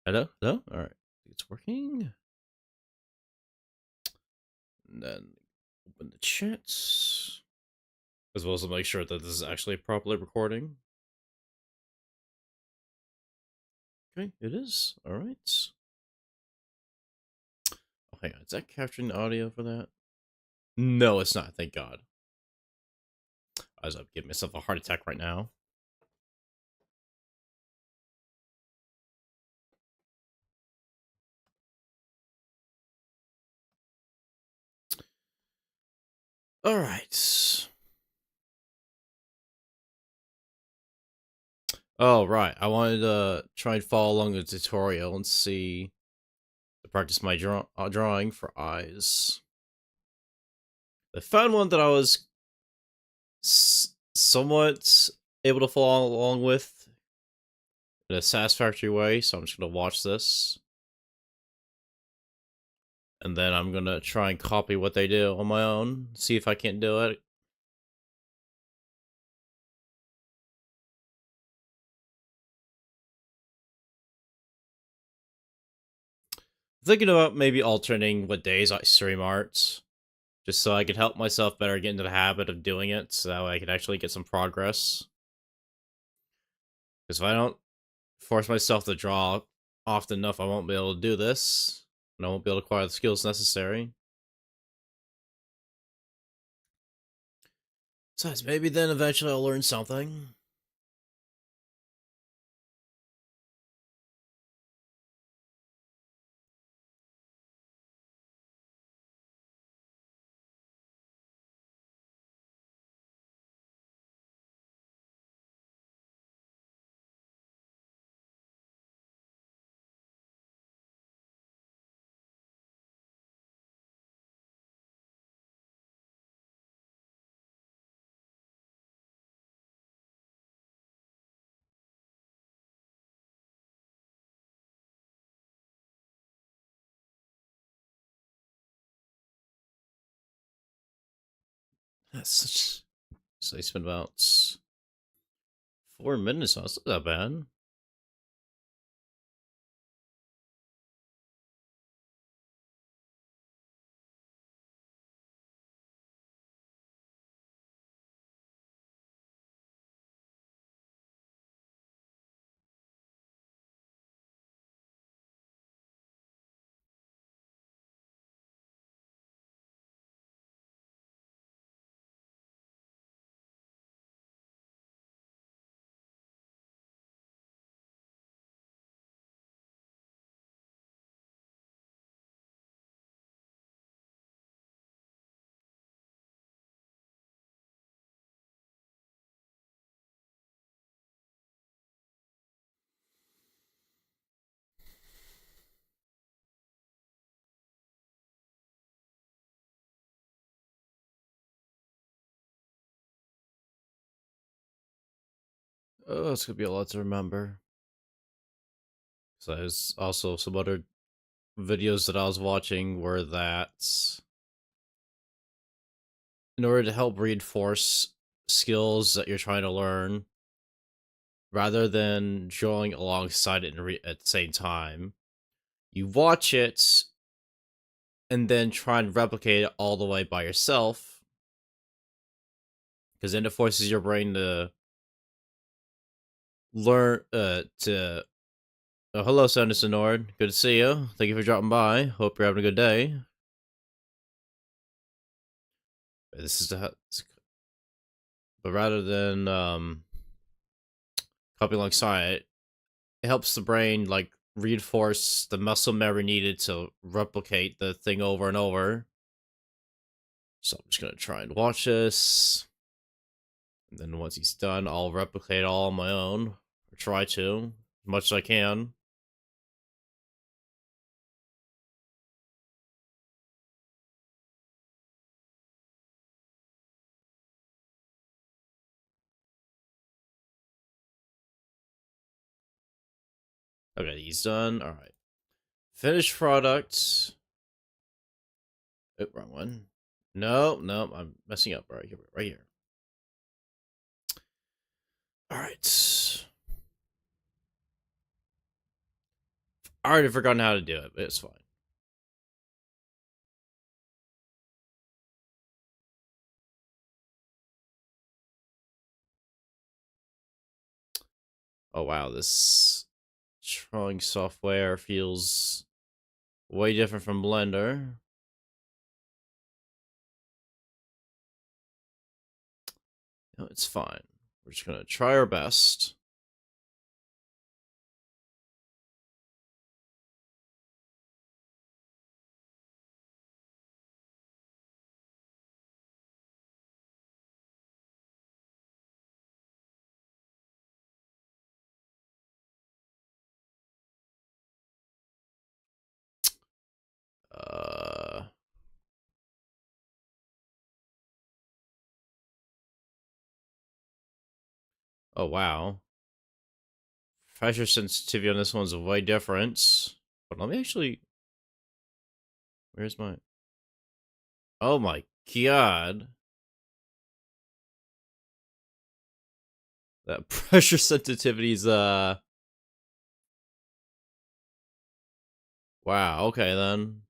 Hello? Hello? Alright. It's working. And then open the chats. As well as to make sure that this is actually properly recording. Okay, it is. Alright. Oh, hang on. Is that capturing the audio for that? No, it's not. Thank God. I was giving myself a heart attack right now. Alright. Oh, right. I wanted to try and follow along the tutorial and see to practice my drawing for eyes. I found one that I was somewhat able to follow along with in a satisfactory way, so I'm just gonna watch this. And then I'm gonna try and copy what they do on my own, see if I can't do it. Thinking about maybe alternating what days I stream art, just so I could help myself better get into the habit of doing it, so that way I could actually get some progress. Because if I don't force myself to draw often enough, I won't be able to do this, and I won't be able to acquire the skills necessary. Besides, maybe then eventually I'll learn something. That's such. So I spent about 4 minutes on it. That's not that bad. Oh, it's gonna be a lot to remember. So there's also some other videos that I was watching were that in order to help reinforce skills that you're trying to learn, rather than drawing alongside it at the same time, you watch it and then try and replicate it all the way by yourself, because then it forces your brain to learn to hello, Sanderson Nord. Good to see you. Thank you for dropping by. Hope you're having a good day. This is the but rather than copy alongside it, it helps the brain like reinforce the muscle memory needed to replicate the thing over and over. So I'm just gonna try and watch this. And then once he's done, I'll replicate all on my own. Or try to, as much as I can. Okay, he's done. Alright. Finished product. Oh, wrong one. No, no, I'm messing up right here. Right here. Alright. I already forgotten how to do it, but it's fine. Oh wow, this drawing software feels way different from Blender. No, it's fine. We're just gonna try our best. Uh, oh wow. Pressure sensitivity on this one's way different. But let me actually. Where's my? Oh my god. That pressure sensitivity's wow, okay then.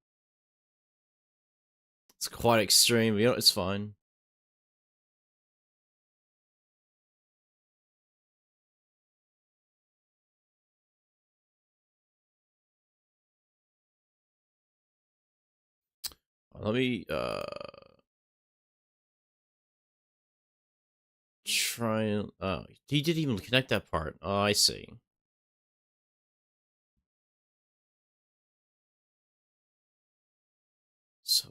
It's quite extreme. You know, it's fine. Let me try and he didn't even connect that part. Oh, I see. So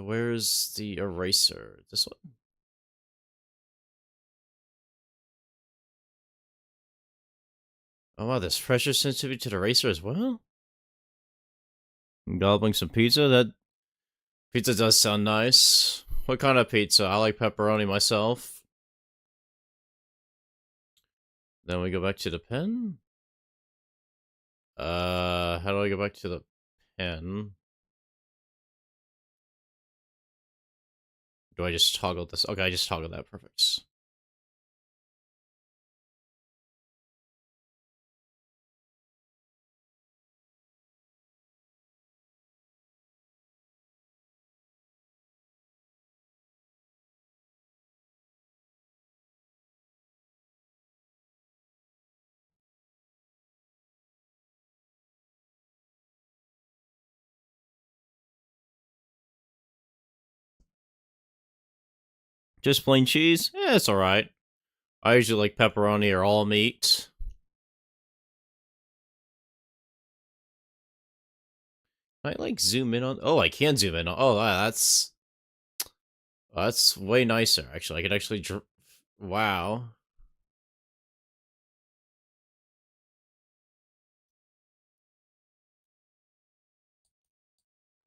where's the eraser? This one? Oh wow, there's pressure sensitivity to the eraser as well? Gobbling some pizza? That pizza does sound nice. What kind of pizza? I like pepperoni myself. Then we go back to the pen. How do I go back to the pen? Do I just toggle this? Okay, I just toggled that. Perfect. Just plain cheese? Yeah, it's alright. I usually like pepperoni or all meat. I like zoom in on. Oh, I can zoom in on. Oh, that's way nicer. Actually, I could actually. Wow.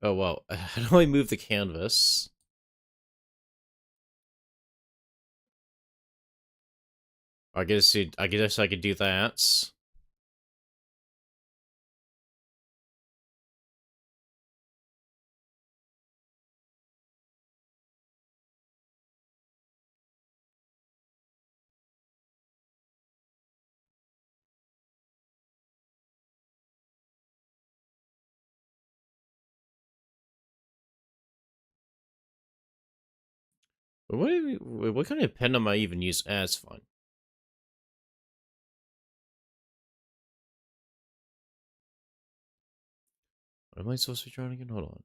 Oh well. How do I move the canvas? I guess I could do that. What kind of pen am I even use? It's fine. What am I supposed to be trying again? Hold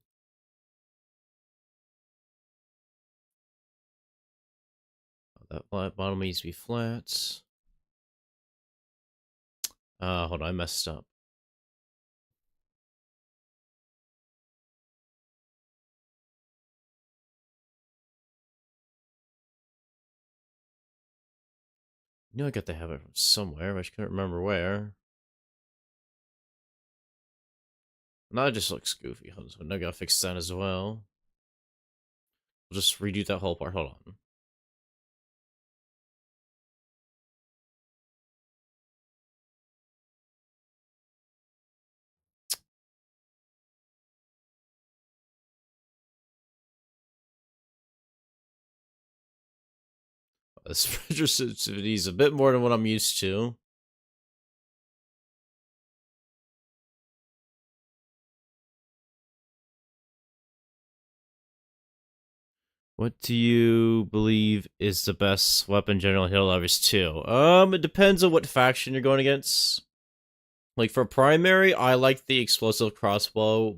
on. That bottom needs to be flat. Hold on, I messed up. I knew I got to have it from somewhere, but I just couldn't remember where. Now it just looks goofy. Hold on, so now I gotta fix that as well. We'll just redo that whole part. Hold on. This pressure sensitivity is a bit more than what I'm used to. What do you believe is the best weapon General Hero Levers 2? It depends on what faction you're going against. Like for primary, I like the explosive crossbow,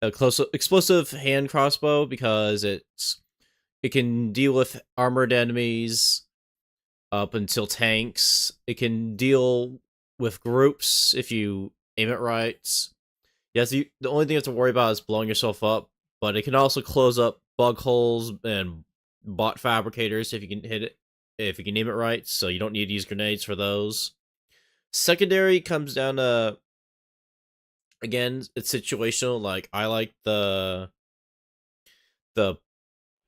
explosive hand crossbow because it can deal with armored enemies up until tanks. It can deal with groups if you aim it right. Yes, the only thing you have to worry about is blowing yourself up, but it can also close up bug holes and bot fabricators if you can hit it, if you can aim it right. So you don't need to use grenades for those. Secondary comes down to, again, it's situational. Like I like the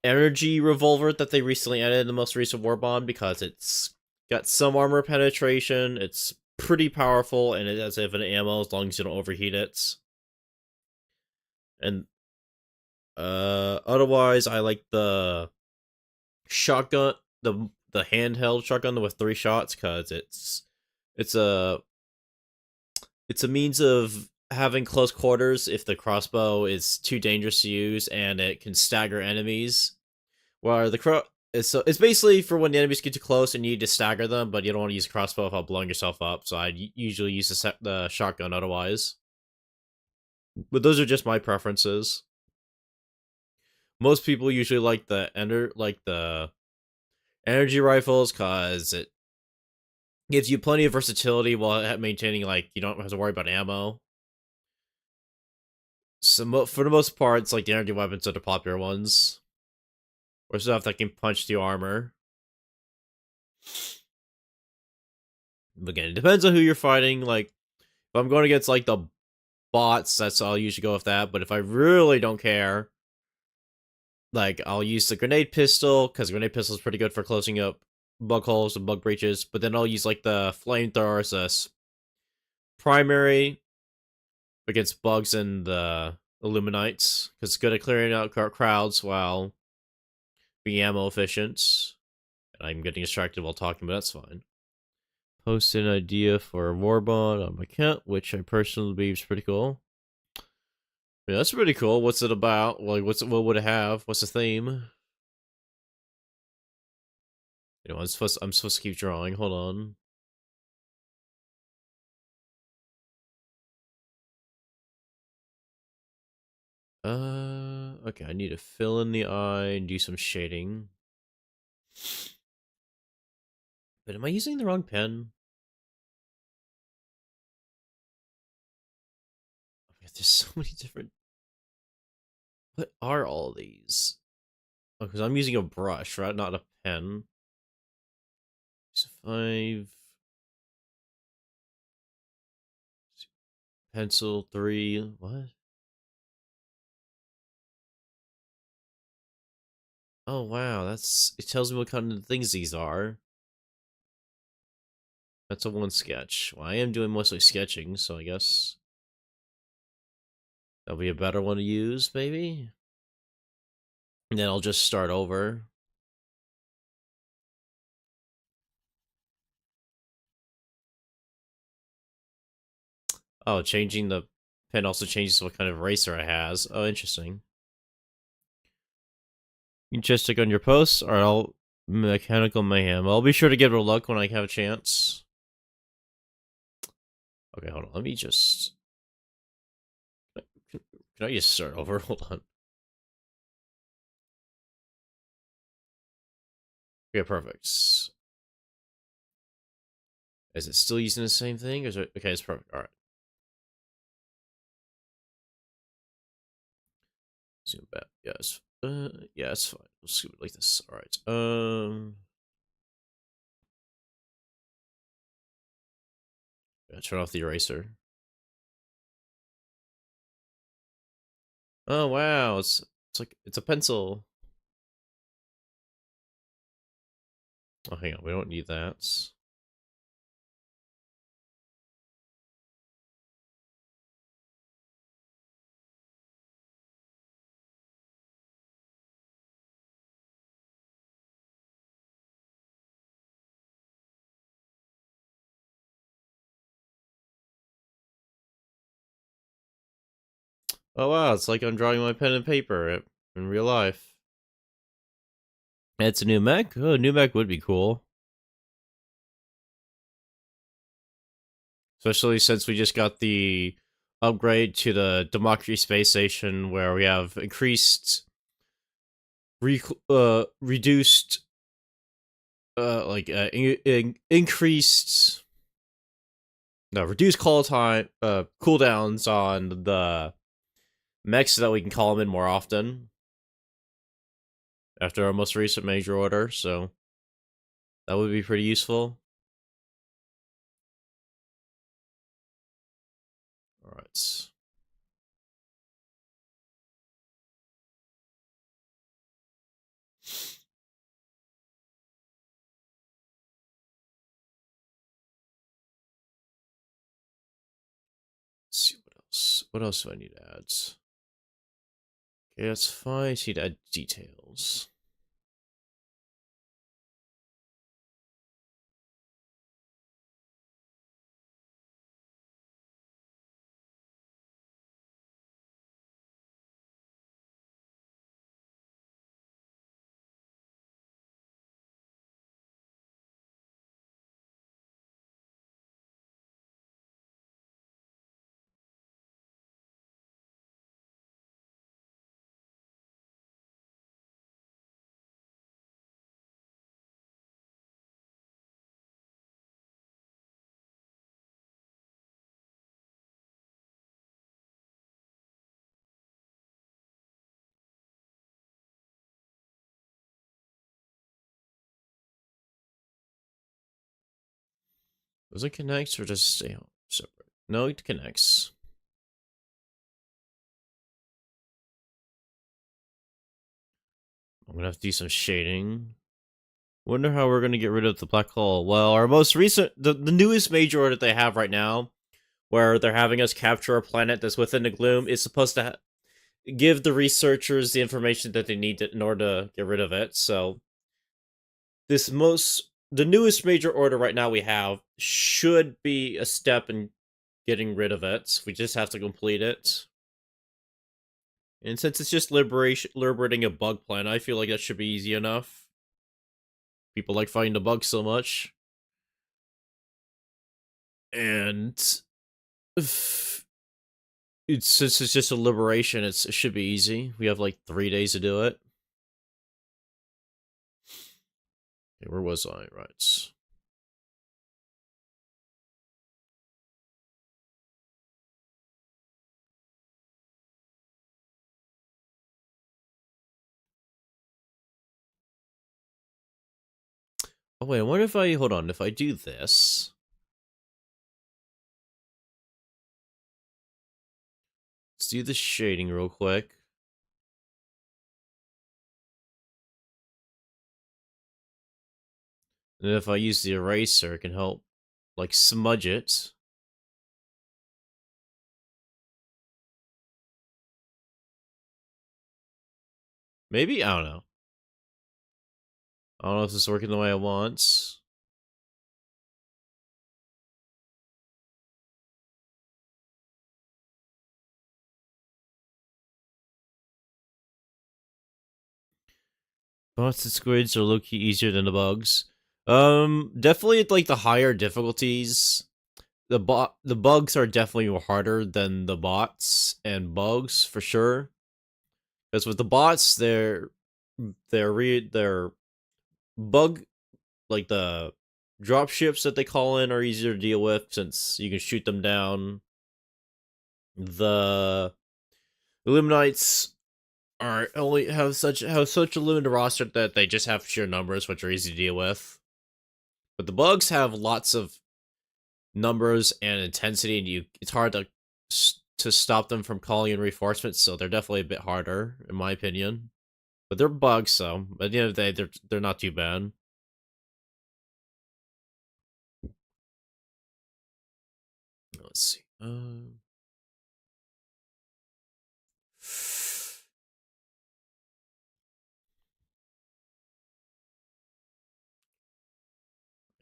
energy revolver that they recently added in the most recent war bond because it's got some armor penetration. It's pretty powerful and it has infinite ammo as long as you don't overheat it. And otherwise, I like the shotgun, the handheld shotgun with 3 shots because it's a it's a means of having close quarters if the crossbow is too dangerous to use and it can stagger enemies. Where it's basically for when the enemies get too close and you need to stagger them, but you don't want to use a crossbow without blowing yourself up. So I usually use the shotgun otherwise. But those are just my preferences. Most people usually like the energy rifles because it gives you plenty of versatility while maintaining, like, you don't have to worry about ammo. So for the most part, it's like the energy weapons are the popular ones, or stuff that can punch through armor. Again, it depends on who you're fighting. Like, if I'm going against like the bots, I'll usually go with that. But if I really don't care, like, I'll use the grenade pistol because grenade pistol is pretty good for closing up bug holes and bug breaches. But then I'll use like the flamethrower as primary against bugs and the Illuminates because it's good at clearing out crowds while being ammo efficient. And I'm getting distracted while talking, but that's fine. Post an idea for a warbond on my account, which I personally believe is pretty cool. Yeah, that's pretty cool. What's it about? Like, what would it have? What's the theme? You know, I'm supposed to keep drawing. Hold on. Okay, I need to fill in the eye and do some shading. But am I using the wrong pen? Oh my God, there's so many different. What are all these? Oh, because I'm using a brush, right? Not a pen. So 5. Pencil 3. What? Oh wow, it tells me what kind of things these are. That's a 1 sketch. Well, I am doing mostly sketching, so I guess that'll be a better one to use, maybe? And then I'll just start over. Oh, changing the pen also changes what kind of eraser it has. Oh, interesting. You can just stick on your posts, or I'll mechanical mayhem. I'll be sure to give it a look when I have a chance. Okay, hold on. Let me just. Can I just start over? Hold on. Okay, perfect. Is it still using the same thing? Or is it okay? It's perfect. All right. Zoom back. Yes. Yeah, it's fine. Let's do it like this. All right. Yeah, turn off the eraser. Oh wow, it's like it's a pencil. Oh, hang on, we don't need that. Oh wow, it's like I'm drawing my pen and paper in real life. It's a new mech. Oh, a new mech would be cool. Especially since we just got the upgrade to the Democracy Space Station where we have increased reduced increased no reduced call time cooldowns on the mechs so that we can call them in more often after our most recent major order, so that would be pretty useful. Alright. Let's see what else. What else do I need to add? Okay, that's fine. I need to add details. Does it connect or does it stay separate? No, it connects. I'm gonna have to do some shading. Wonder how we're gonna get rid of the black hole. Well, our most recent, the newest major order they have right now, where they're having us capture a planet that's within the gloom, is supposed to give the researchers the information that they need in order to get rid of it. So the newest major order right now we have should be a step in getting rid of it. We just have to complete it. And since it's just liberating a bug planet, I feel like that should be easy enough. People like fighting the bugs so much. And since it's just a liberation, it should be easy. We have like 3 days to do it. Okay, where was I? Right. Oh wait, I wonder if I hold on. If I do this, let's do the shading real quick. And if I use the eraser, it can help, like, smudge it. Maybe? I don't know. I don't know if this is working the way I want. Bots and squids are low-key easier than the bugs. Definitely at, like, the higher difficulties. The bugs are definitely harder than the bots and bugs, for sure. Because with the bots, they're bug, like the drop ships that they call in are easier to deal with since you can shoot them down. The Illuminates are only have such a limited roster that they just have sheer numbers, which are easy to deal with. But the bugs have lots of numbers and intensity, and it's hard to stop them from calling in reinforcements. So they're definitely a bit harder, in my opinion. But they're bugs, so at the end of the day, they're not too bad. Let's see. I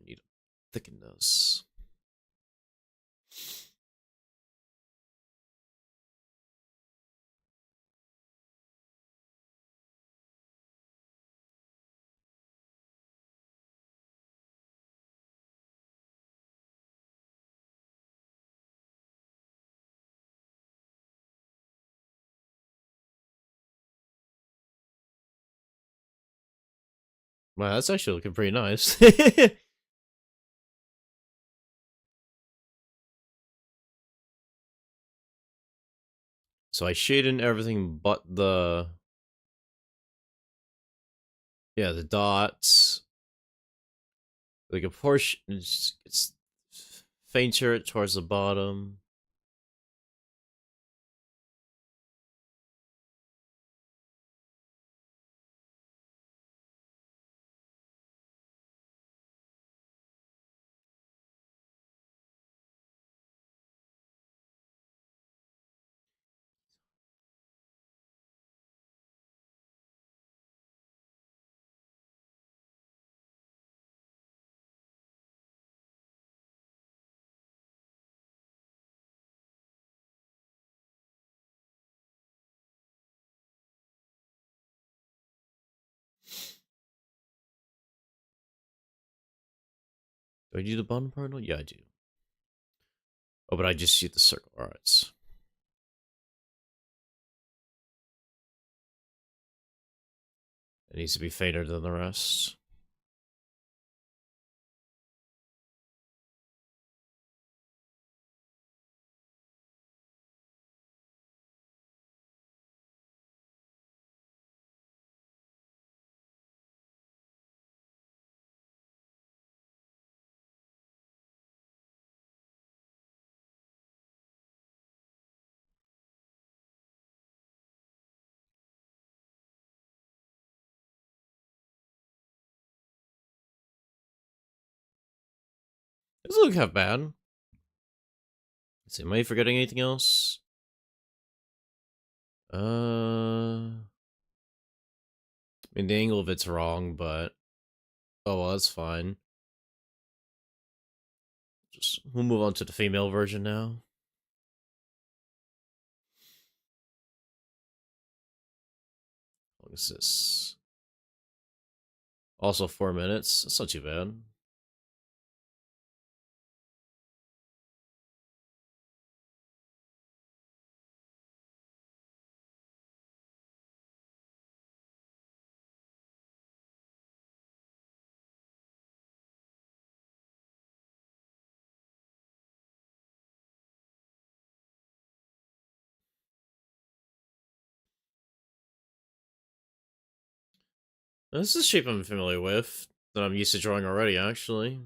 need to thicken this. Wow, that's actually looking pretty nice. So I shaded in everything but the... Yeah, the dots. Like a portion, it's fainter towards the bottom. Do I do the bottom part? Yeah, I do. Oh, but I just see the circle. Alright. It needs to be fainter than the rest. It doesn't look half bad. Let's see, am I forgetting anything else? I mean, the angle of it's wrong, but... Oh, well, that's fine. We'll move on to the female version now. How long is this? Also 4 minutes. That's not too bad. This is a shape I'm familiar with, that I'm used to drawing already, actually.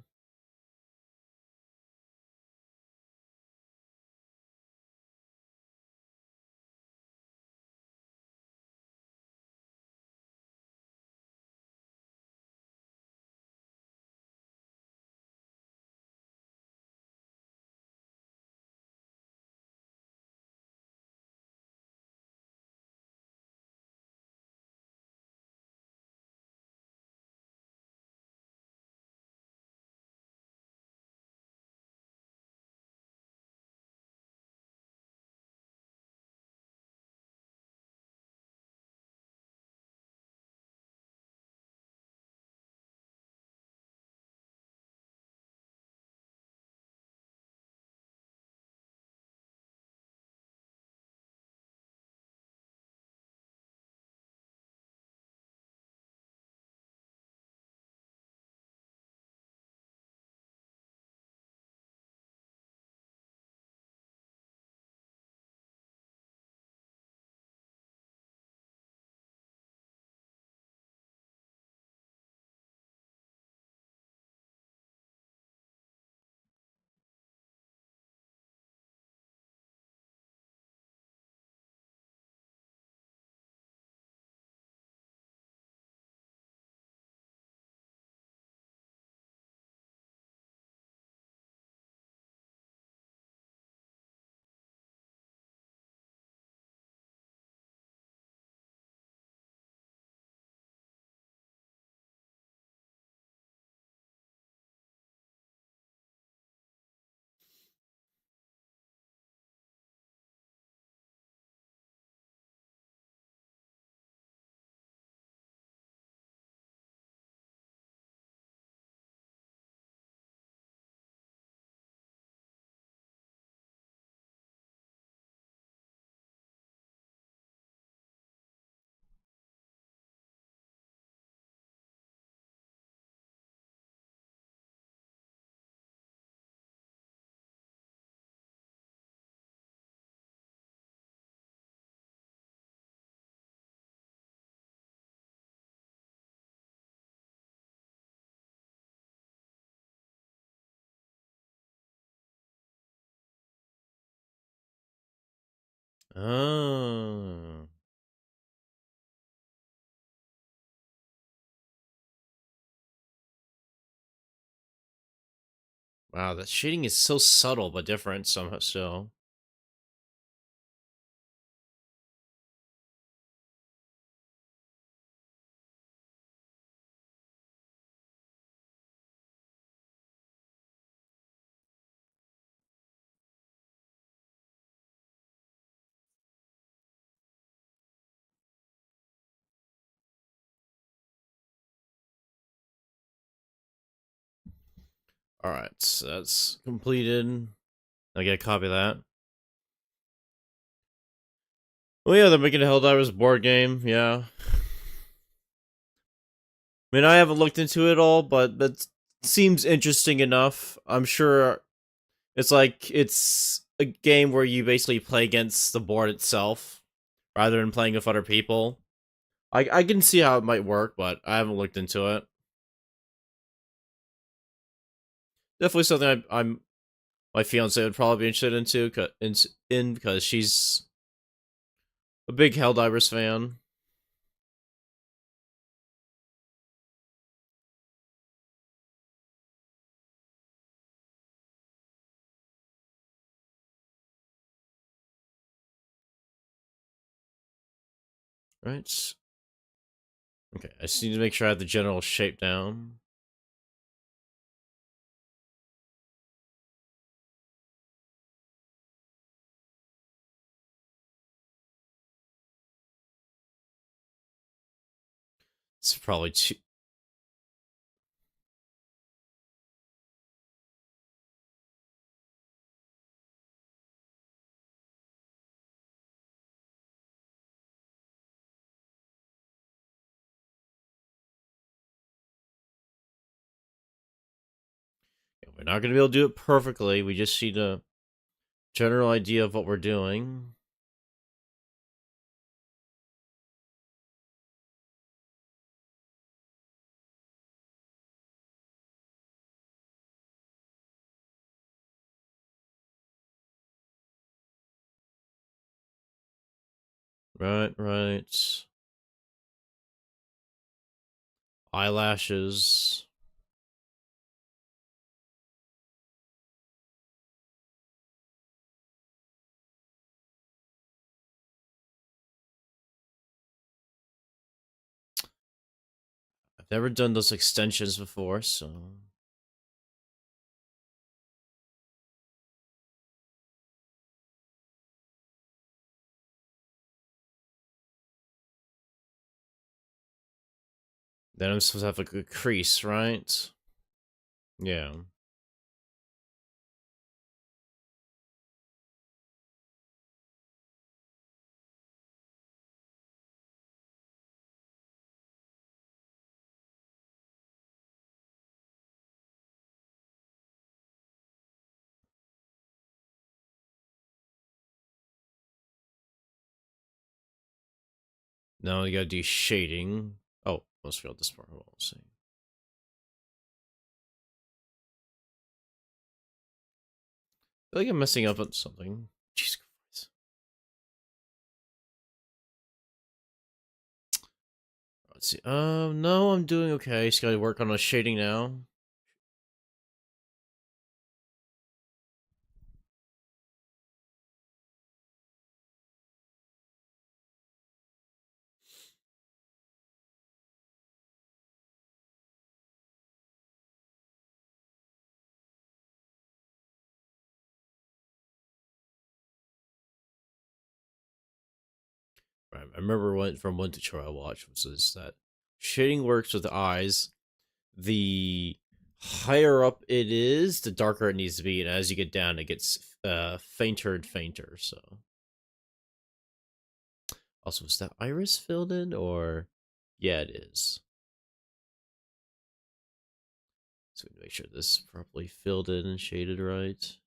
Oh. Wow, the shading is so subtle but different somehow still. Alright, so that's completed. I get a copy of that. Well, yeah, they're making a Helldivers board game, yeah. I mean, I haven't looked into it all, but that seems interesting enough. I'm sure it's a game where you basically play against the board itself rather than playing with other people. I can see how it might work, but I haven't looked into it. Definitely something I'm my fiance would probably be interested in because she's a big Helldivers fan. Right? Okay, I just need to make sure I have the general shape down. It's probably too. We're not going to be able to do it perfectly. We just need a general idea of what we're doing. Right, right. Eyelashes. I've never done those extensions before, so. Then I'm supposed to have like a crease, right? Yeah. Now you gotta do shading. Oh, almost failed this part. We'll see. I feel like I'm messing up on something. Jesus Christ. Let's see. No, I'm doing okay. Just gotta work on the shading now. Right. I remember from one tutorial I watched was that shading works with the eyes. The higher up it is, the darker it needs to be, and as you get down, it gets fainter and fainter. So, also, is that iris filled in, or yeah, it is. So we make sure this is properly filled in and shaded right.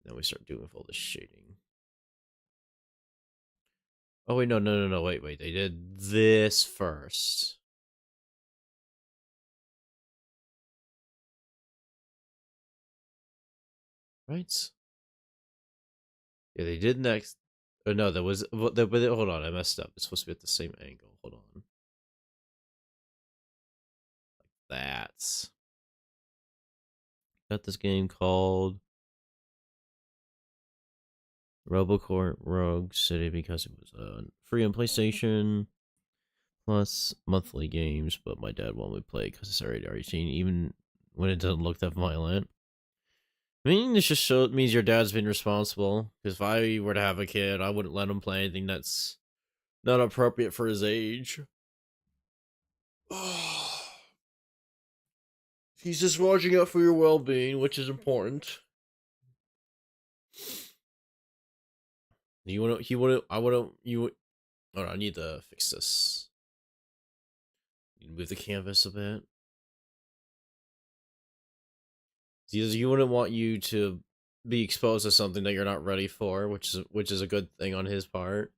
Then we start doing all the shading. Oh wait, no, wait. They did this first. Right? Yeah, they did next. Oh no, that was. But hold on, I messed up. It's supposed to be at the same angle. Hold on. That's got this game called Robocore Rogue City because it was free on PlayStation Plus monthly games, but my dad won't let me play because it's already R18, even when it doesn't look that violent. I mean, this just means your dad's been responsible. Because if I were to have a kid, I wouldn't let him play anything that's not appropriate for his age. He's just watching out for your well-being, which is important. You want to? He wouldn't. I wouldn't. You would. Oh, no, I need to fix this. You move the canvas a bit. He wouldn't want you to be exposed to something that you're not ready for, which is a good thing on his part.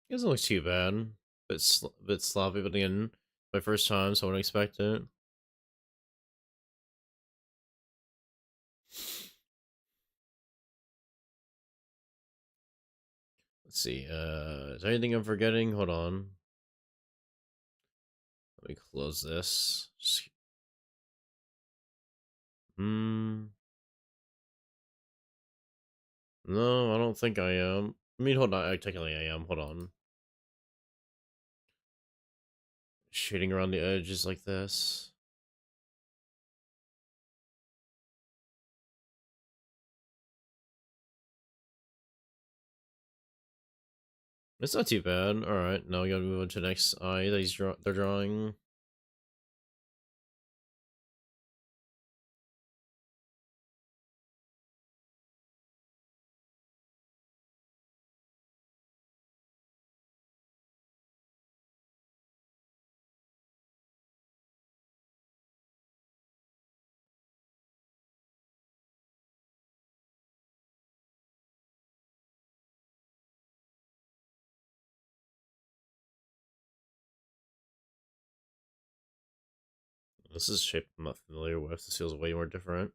It doesn't look too bad. Bit sloppy, but again, my first time, so I wouldn't expect it. Let's see. Is there anything I'm forgetting? Hold on. Let me close this. Hmm. No, I don't think I am. I mean, hold on. Technically, I am. Hold on. Shading around the edges like this. It's not too bad. All right, now we gotta move on to the next eye that they're drawing. This is a shape I'm not familiar with. This feels way more different.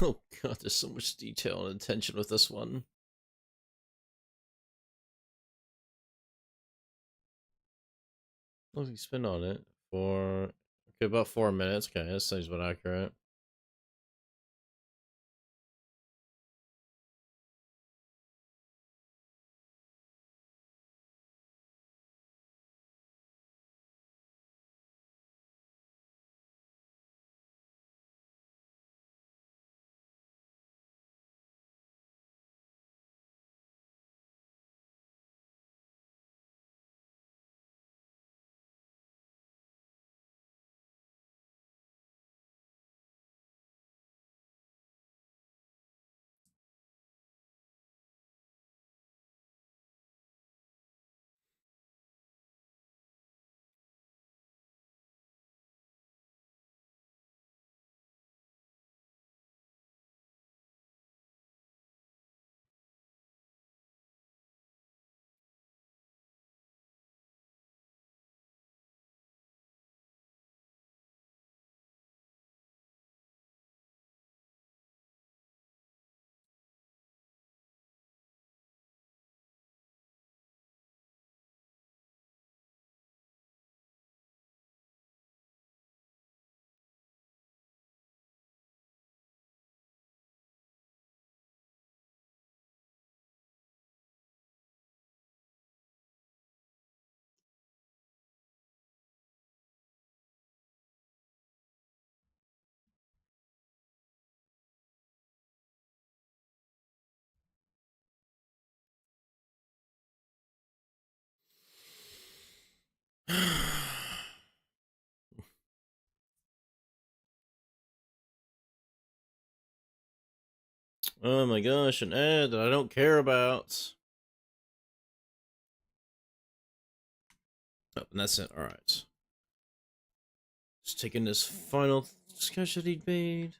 Oh god, there's so much detail and attention with this one. Let me spin on it for okay, about 4 minutes. Okay, that seems about accurate. Oh my gosh, an ad that I don't care about. Oh, and that's it. Alright. Just taking this final sketch that he made.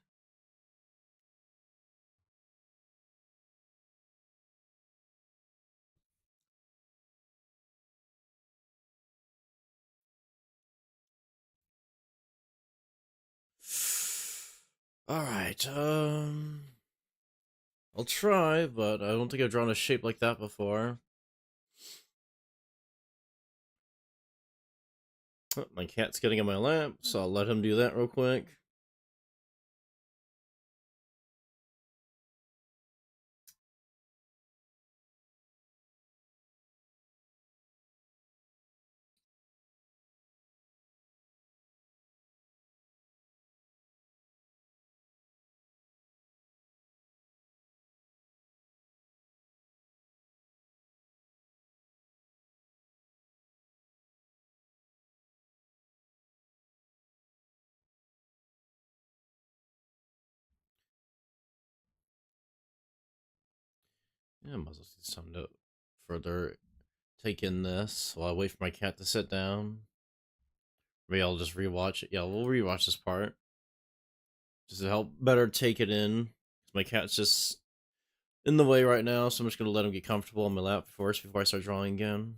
Alright, I'll try, but I don't think I've drawn a shape like that before. Oh, my cat's getting in my lap, so I'll let him do that real quick. Yeah, I might as well see some to further take in this while I wait for my cat to sit down. Maybe I'll just rewatch it. Yeah, we'll rewatch this part just to help better take it in. My cat's just in the way right now, so I'm just gonna let him get comfortable on my lap first before I start drawing again.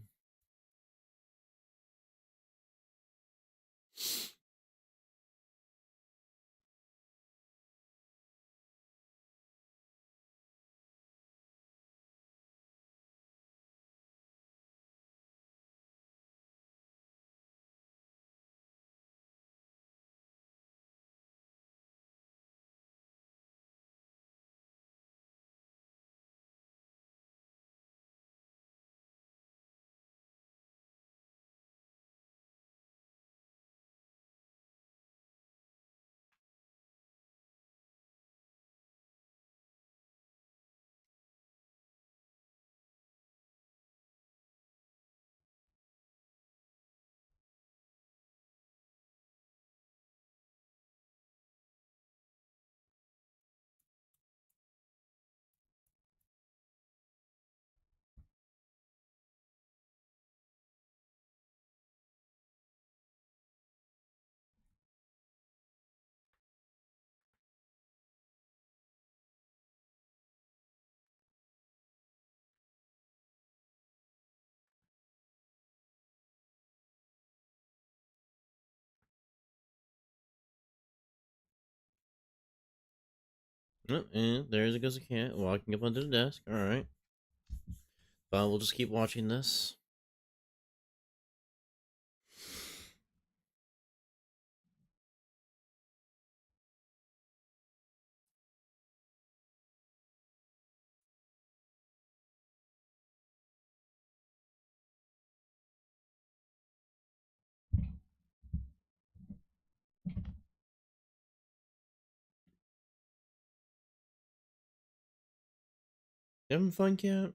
Oh, and there goes a cat walking up onto the desk. Alright. But we'll just keep watching this. You having fun, cat?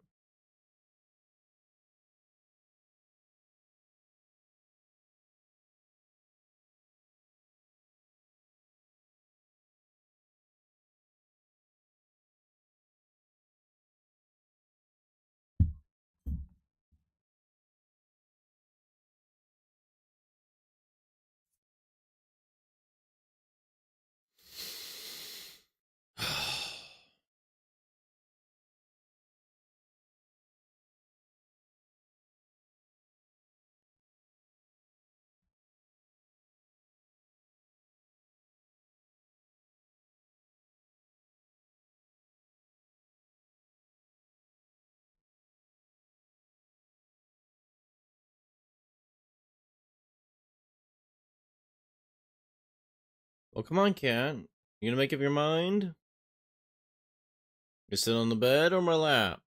Well, come on, cat. You gonna make up your mind? You sit on the bed or my lap?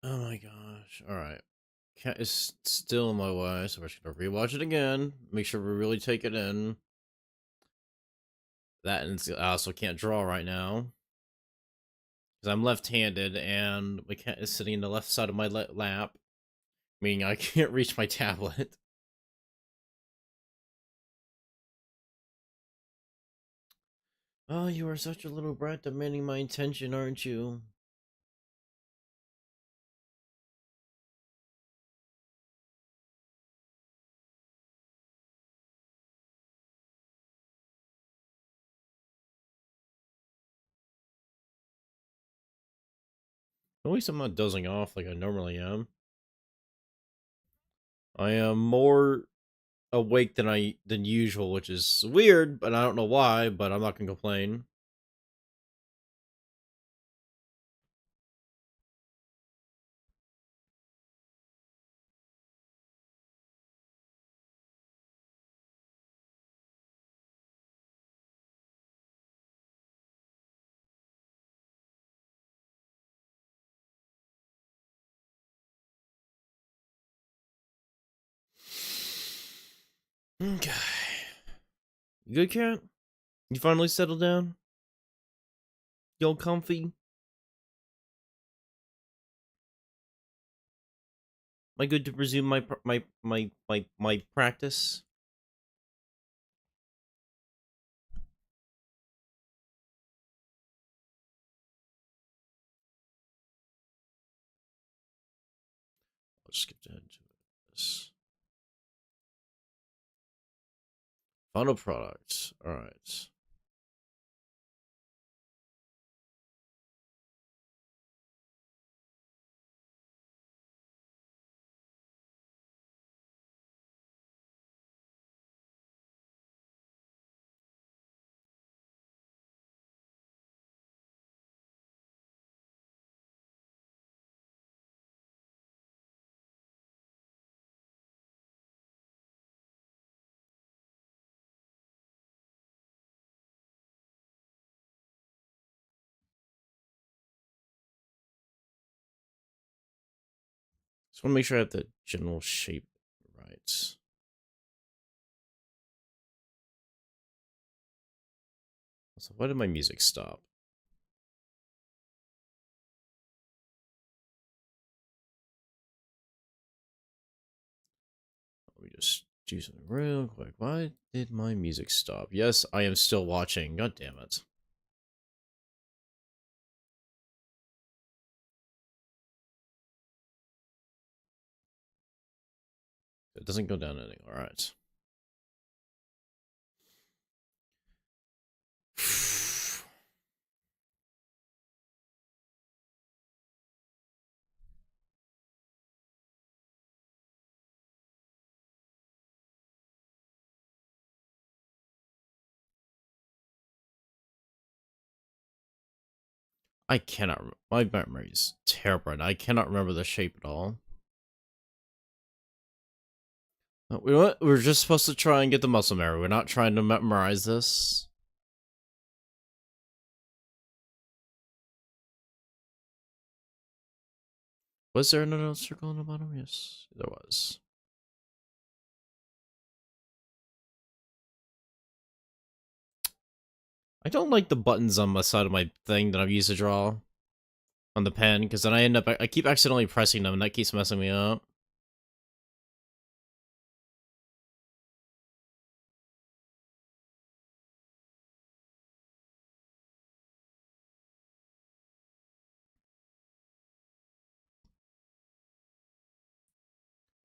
Oh my gosh. gosh. Alright. Cat is still in my way, so we're just gonna rewatch it again. Make sure we really take it in. That and I also can't draw right now. Because I'm left-handed, and my cat is sitting in the left side of my lap. Meaning I can't reach my tablet. Oh, you are such a little brat demanding my attention, aren't you? At least I'm not dozing off like I normally am. I am more awake than usual, which is weird, but I don't know why, but I'm not gonna complain. Okay. You good, cat? You finally settled down? You all comfy? Am I good to resume my practice? I'll just skip ahead to this. Final product. Alright. Just want to make sure I have the general shape right. So why did my music stop? Let me just do something real quick. Why did my music stop? Yes, I am still watching. God damn it. It doesn't go down anything. Alright. I cannot. My memory is terrible. I cannot remember the shape at all. We're just supposed to try and get the muscle memory. We're not trying to memorize this. Was there another circle on the bottom? Yes, there was. I don't like the buttons on the side of my thing that I've used to draw on the pen, because then I keep accidentally pressing them, and that keeps messing me up.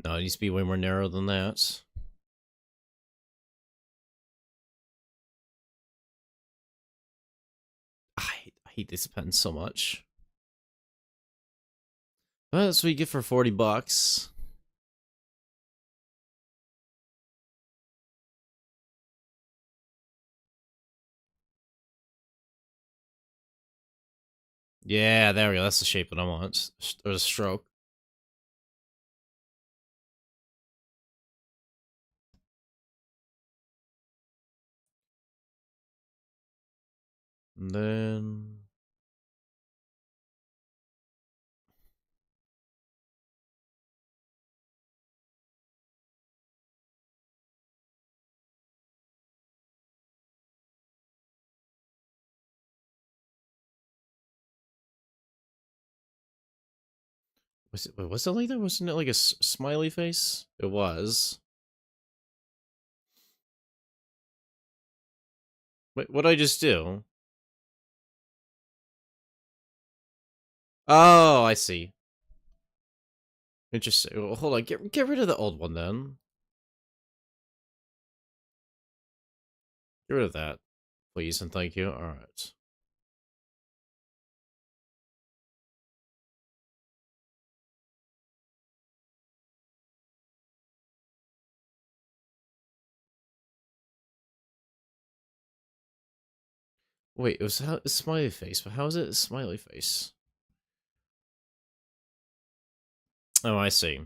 No, it needs to be way more narrow than that. I hate this pen so much. Well, that's what you get for 40 bucks. Yeah, there we go. That's the shape that I want. Or the stroke. And then Was it like that? Wasn't it like a smiley face? It was. Wait, what did I just do? Oh, I see. Interesting. Well, hold on. Get rid of the old one then. Get rid of that, please, and thank you. All right. Wait, it was a smiley face, but how is it a smiley face? Oh, I see.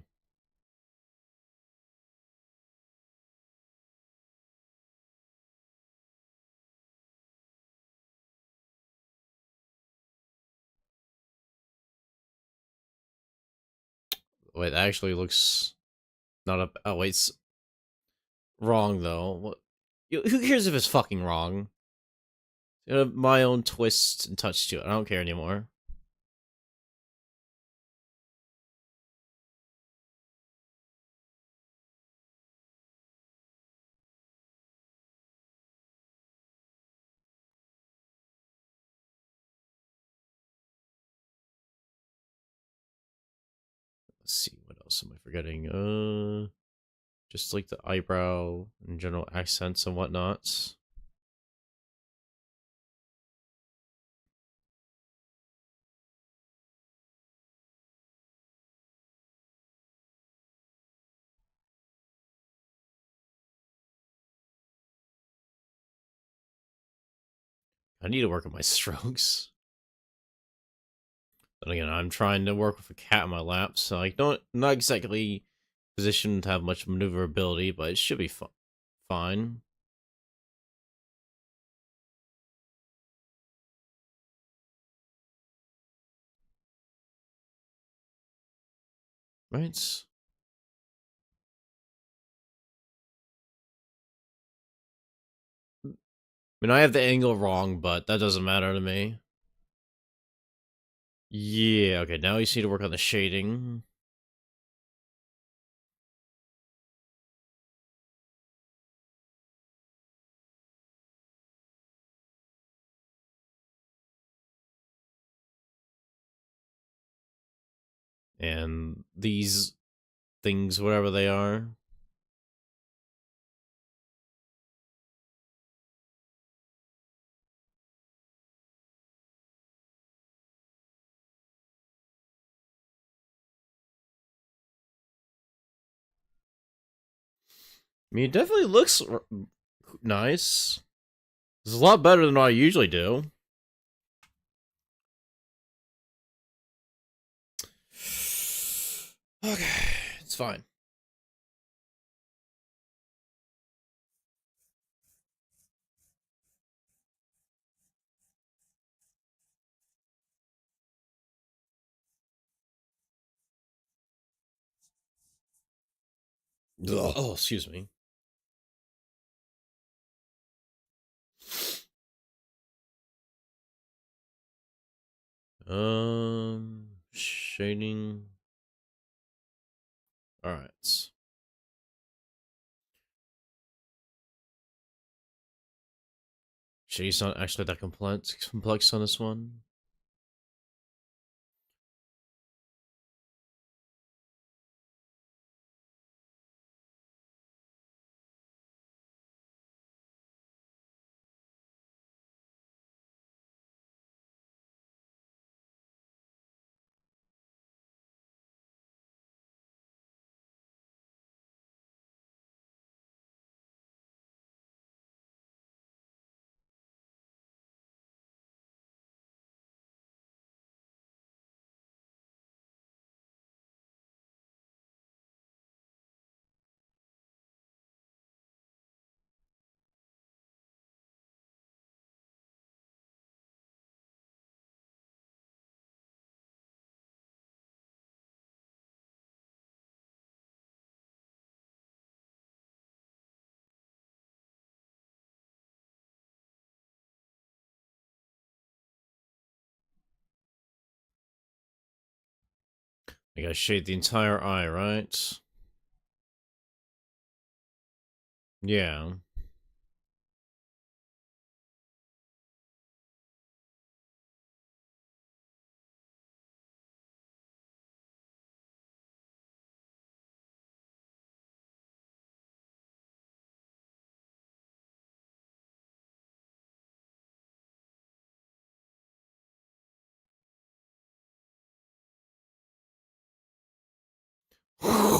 Wait, that actually looks not up. Oh, wait, it's wrong though. What? Who cares if it's fucking wrong? My own twist and touch to it. I don't care anymore. Let's see, what else am I forgetting? Just like the eyebrow and general accents and whatnot. I need to work on my strokes. But again, I'm trying to work with a cat in my lap, so I don't not exactly positioned to have much maneuverability, but it should be fine. Right? I mean, I have the angle wrong, but that doesn't matter to me. Yeah, okay, now you just need to work on the shading. And these things, whatever they are. I mean, it definitely looks nice. It's a lot better than what I usually do. Okay, it's fine. Ugh. Oh, excuse me. Shading. All right. Shading's not actually that complex on this one. I gotta shade the entire eye, right? Yeah.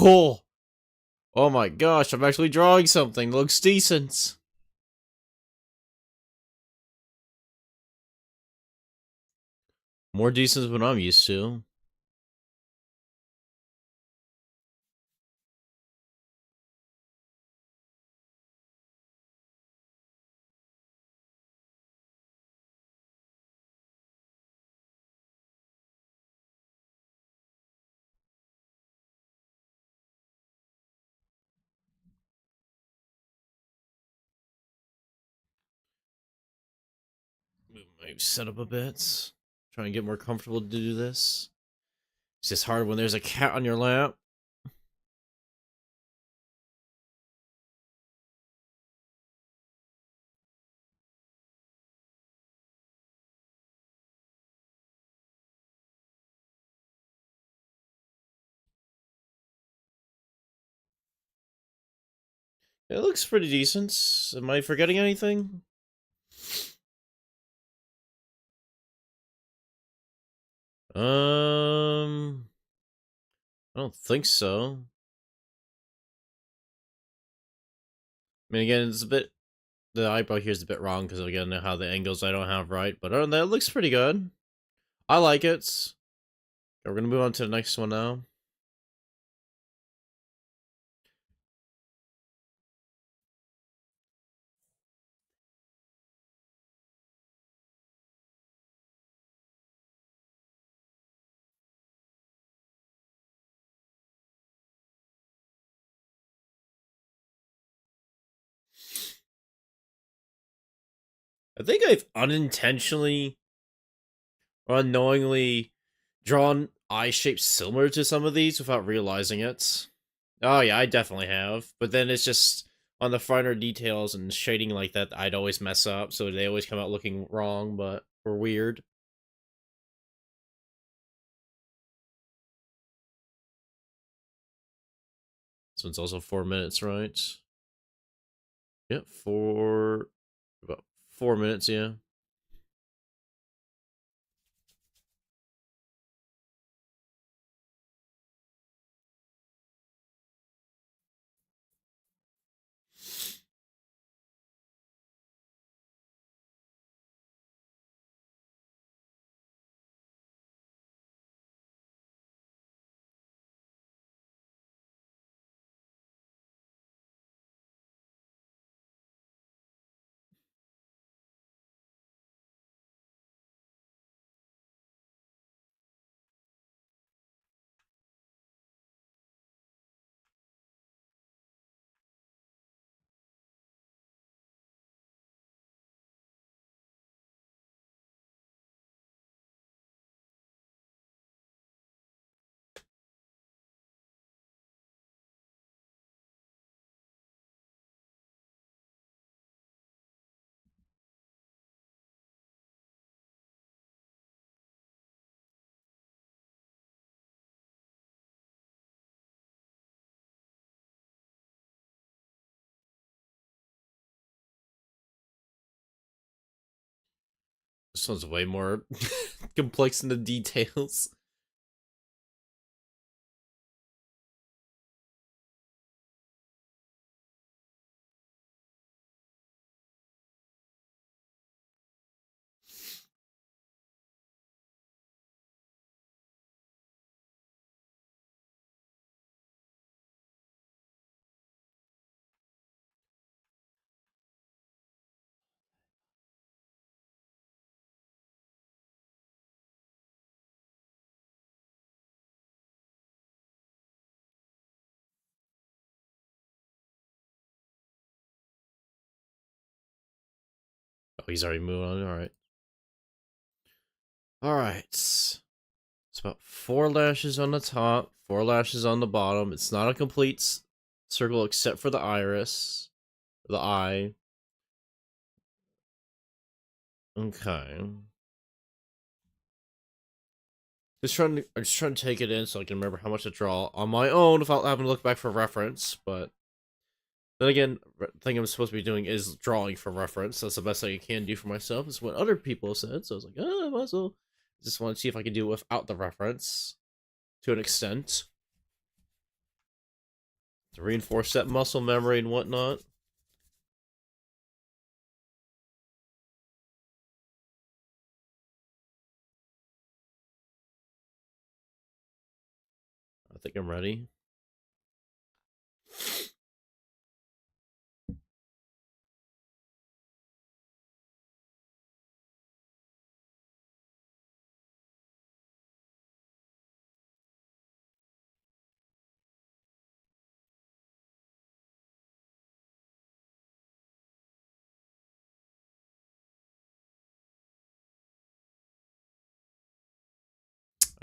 Oh! Oh my gosh, I'm actually drawing something. Looks decent. More decent than what I'm used to. Move my setup a bit. Try and get more comfortable to do this. It's just hard when there's a cat on your lap. It looks pretty decent. Am I forgetting anything? I don't think so. I mean, again, it's a bit. The eyebrow here is a bit wrong because, again, how the angles I don't have right. But other than that, it looks pretty good. I like it. Okay, we're gonna move on to the next one now. I think I've unintentionally or unknowingly drawn eye shapes similar to some of these without realizing it. Oh yeah, I definitely have. But then it's just on the finer details and shading like that, I'd always mess up, so they always come out looking wrong, but or weird. This one's also 4 minutes, right? Yep, about 4 minutes, yeah. This one's way more complex in the details. Oh, he's already moved on. All right. All right. So about 4 lashes on the top, 4 lashes on the bottom. It's not a complete circle except for the iris, the eye. Okay. I'm just trying to take it in so I can remember how much to draw on my own without having to look back for reference. But then again, the thing I'm supposed to be doing is drawing for reference. That's the best thing I can do for myself. Is what other people said. So I was like, oh, I might as well. Just want to see if I can do it without the reference to an extent to reinforce that muscle memory and whatnot. I think I'm ready.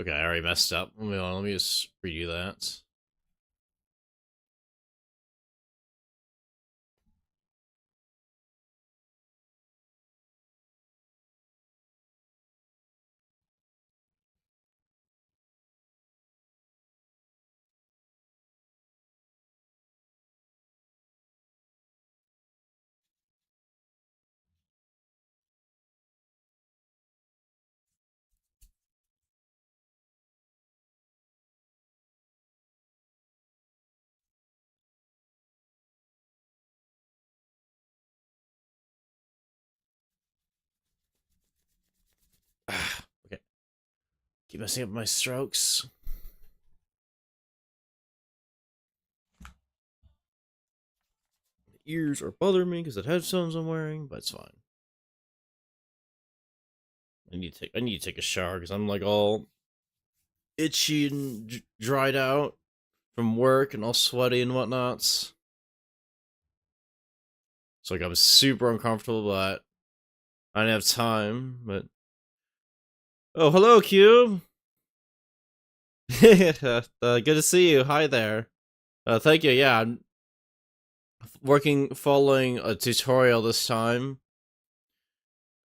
Okay, I already messed up. Let me just redo that. Okay. Keep messing up my strokes. The ears are bothering me because the headphones I'm wearing, but it's fine. I need to take a shower because I'm like all itchy and dried out from work and all sweaty and whatnot. So like I'm super uncomfortable, but I didn't have time. But oh, hello, Q. Good to see you. Hi there. Thank you. Yeah, I'm following a tutorial this time,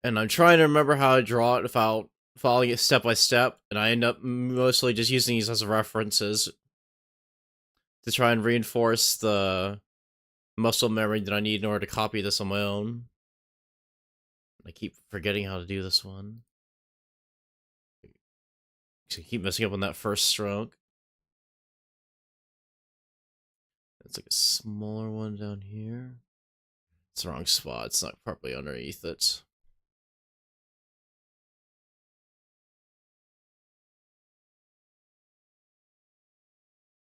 and I'm trying to remember how to draw it without following it step by step, and I end up mostly just using these as references to try and reinforce the muscle memory that I need in order to copy this on my own. I keep forgetting how to do this one. I keep messing up on that first stroke. It's like a smaller one down here. It's the wrong spot. It's not properly underneath it.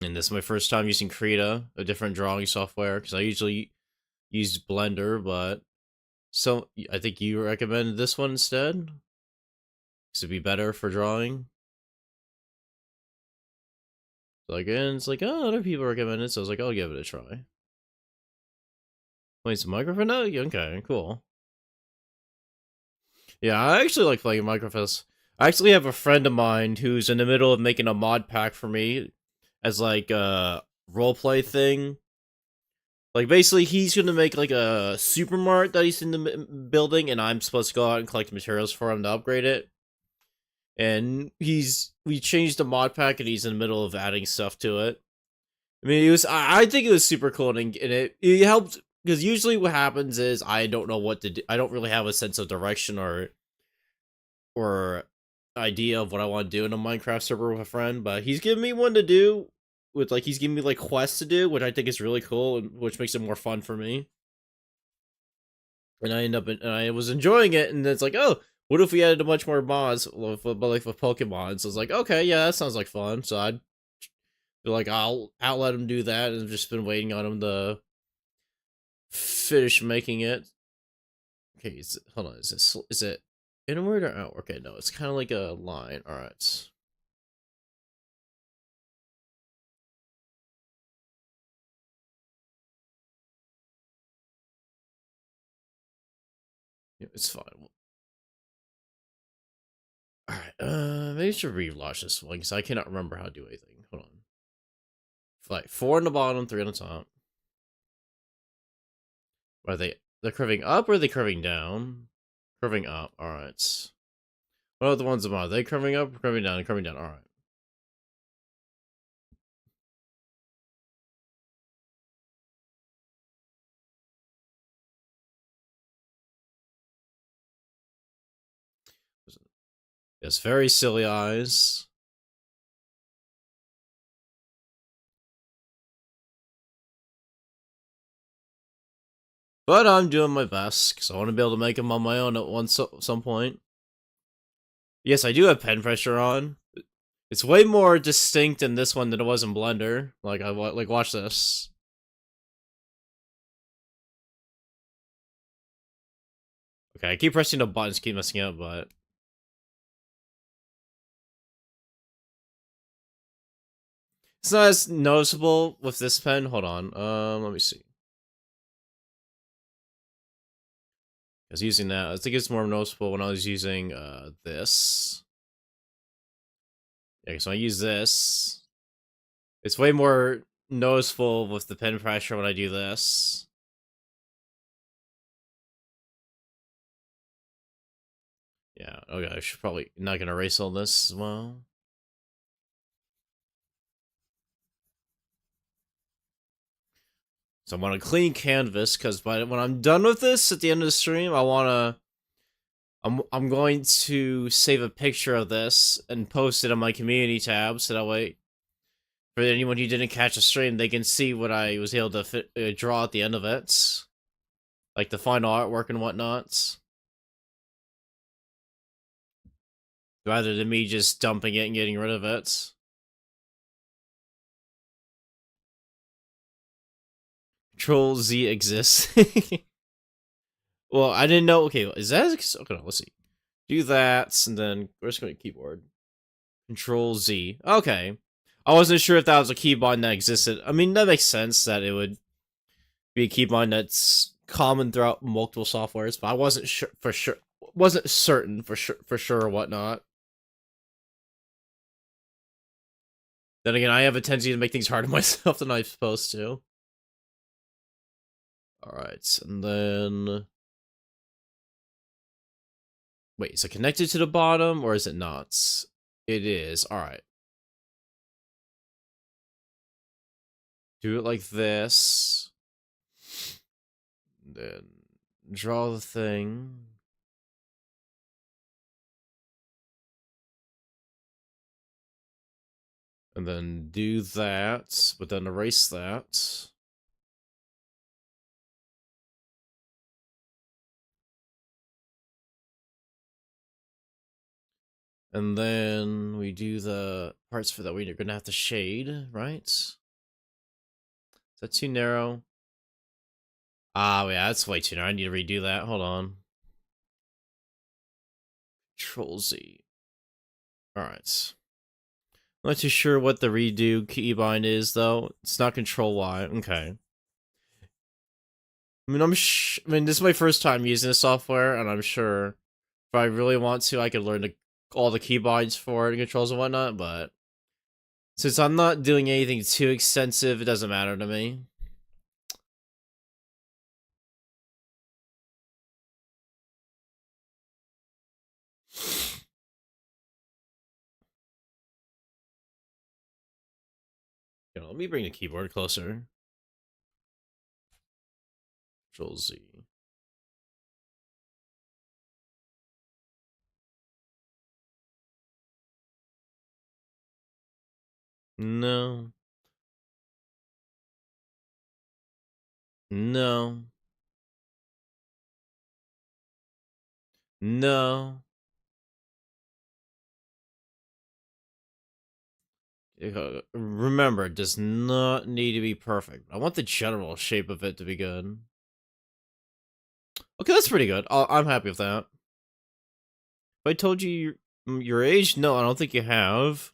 And this is my first time using Krita, a different drawing software, because I usually use Blender, but so I think you recommended this one instead, because it'd be better for drawing. So again, it's like, oh, other people recommend it, so I was like, I'll give it a try. Wait, it's a microphone now? Okay, cool. Yeah, I actually like playing Microphone. I actually have a friend of mine who's in the middle of making a mod pack for me as like a roleplay thing. Like basically, he's gonna make like a supermart that he's in the building, and I'm supposed to go out and collect materials for him to upgrade it. And we changed the mod pack, and he's in the middle of adding stuff to it. I mean, I think it was super cool, and it helped because usually what happens is I don't know what to do. I don't really have a sense of direction or idea of what I want to do in a Minecraft server with a friend, but he's giving me one to do with like he's giving me like quests to do, which I think is really cool and which makes it more fun for me. And I was enjoying it, and it's like, oh, what if we added a bunch more mods, but like with Pokemon? So I was like, okay, yeah, that sounds like fun. So I'd be like, I'll let him do that, and I've just been waiting on him to finish making it. Okay, hold on, is it inward or out? Okay, no, it's kind of like a line. All right. Yeah, it's fine. All right. maybe I should rewatch this one, because I cannot remember how to do anything. Hold on. Like, 4 on the bottom, 3 on the top. Are they're curving up, or are they curving down? Curving up, alright. What are the ones above? Are they curving up, curving down, curving down? Alright. Yes, very silly eyes. But I'm doing my best, because I want to be able to make them on my own at some point. Yes, I do have pen pressure on. It's way more distinct in this one than it was in Blender. Like, watch this. Okay, I keep pressing the buttons, keep messing up, but... It's not as noticeable with this pen. Hold on. Let me see. I was using that. I think it's more noticeable when I was using this. Yeah, so I use this. It's way more noticeable with the pen pressure when I do this. Yeah, okay, I should probably not gonna erase all this as well. So I want a clean canvas, because when I'm done with this at the end of the stream, I'm going to save a picture of this and post it on my community tab, so that way, for anyone who didn't catch the stream, they can see what I was able to draw at the end of it. Like the final artwork and whatnot. Rather than me just dumping it and getting rid of it. Control Z exists. Well, I didn't know. Okay, is that... Okay, let's see. Do that, and then we're just going to keyboard. Control Z. Okay. I wasn't sure if that was a keybind that existed. I mean, that makes sense that it would be a keybind that's common throughout multiple softwares, but I wasn't sure for sure. Wasn't certain for sure or whatnot. Then again, I have a tendency to make things harder on myself than I'm supposed to. Alright, and then... Wait, is it connected to the bottom, or is it not? It is. Alright. Do it like this. Then draw the thing. And then do that, but then erase that. And then we do the parts for that we're gonna have to shade, right? Is that too narrow? Ah, yeah, that's way too narrow. I need to redo that. Hold on. Control Z. Alright. I'm not too sure what the redo keybind is, though. It's not Control Y. Okay. I mean, I mean, this is my first time using this software, and I'm sure if I really want to, I could learn all the keybinds for it and controls and whatnot, but since I'm not doing anything too extensive, it doesn't matter to me. You know, let me bring the keyboard closer. Control Z. No. No. No. Remember, it does not need to be perfect. I want the general shape of it to be good. Okay, that's pretty good. I'm happy with that. If I told you your age? No, I don't think you have.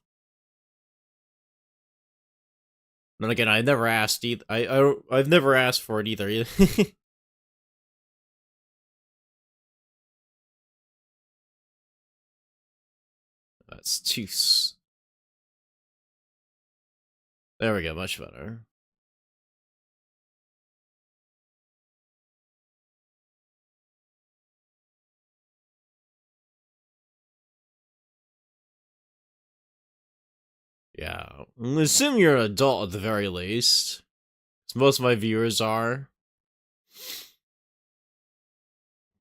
And again, I never asked either. I've never asked for it either. That's too. There we go, much better. Yeah, I assume you're an adult at the very least. Most of my viewers are.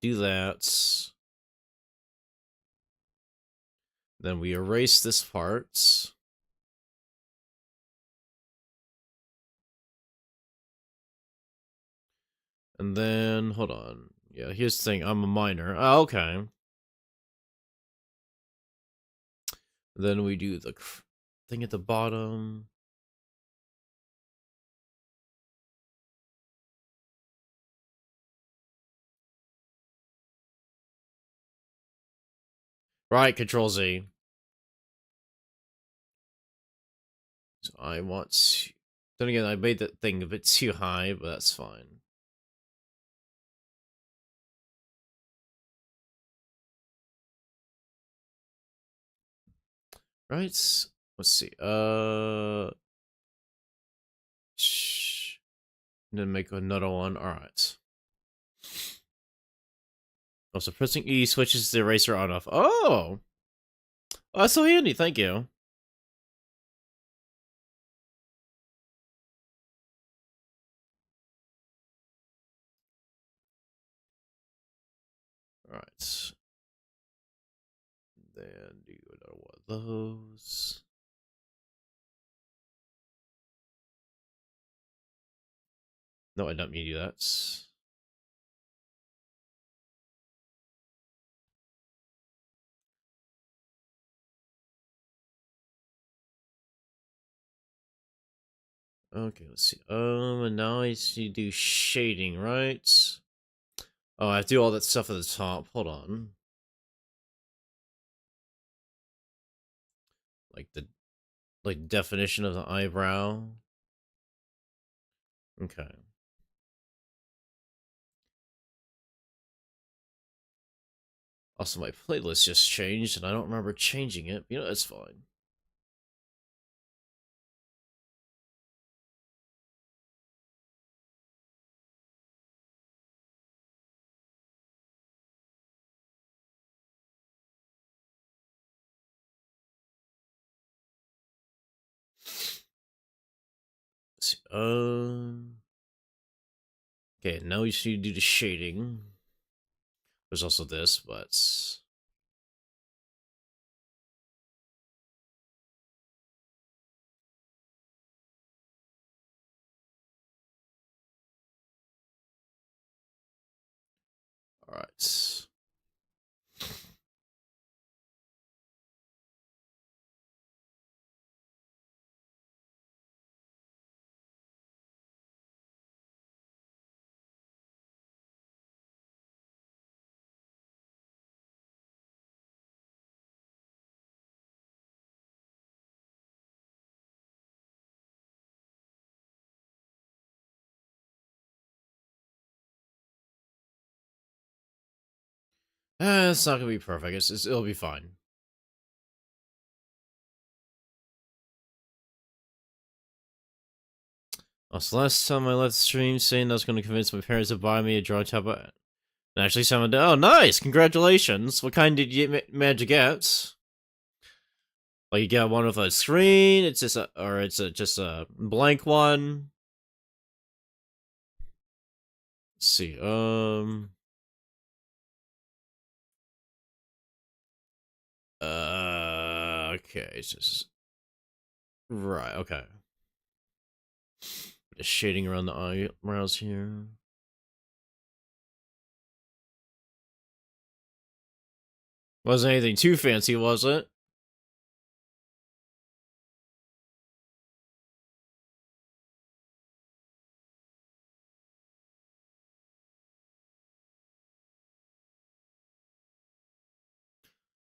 Do that. Then we erase this part. And then, hold on. Yeah, here's the thing. I'm a minor. Oh, okay. Then we do the thing at the bottom. Right, Control Z. So I want to... Then again, I made that thing a bit too high, but that's fine. Right? Let's see. Then make another one. Alright. Oh, so pressing E switches the eraser on off. Oh! Oh, that's so handy, thank you. Alright. Then do another one of those. No, I don't mean to do that. Okay, let's see. And now I need to do shading, right? Oh, I have to do all that stuff at the top. Hold on. Like the definition of the eyebrow. Okay. Also, my playlist just changed, and I don't remember changing it. You know, that's fine. Let's see. Okay, now we should do the shading. There's also this, but... Alright. It's not gonna be perfect. It'll be fine. Also, last time I left the stream saying I was going to convince my parents to buy me a drawing tablet. And actually, someone did. Oh, nice! Congratulations! What kind did you manage to get? Like, you got one with a screen? It's just a, or it's just a blank one? Let's see. Okay, it's just right. Okay, just shading around the eyebrows here. Wasn't anything too fancy, was it?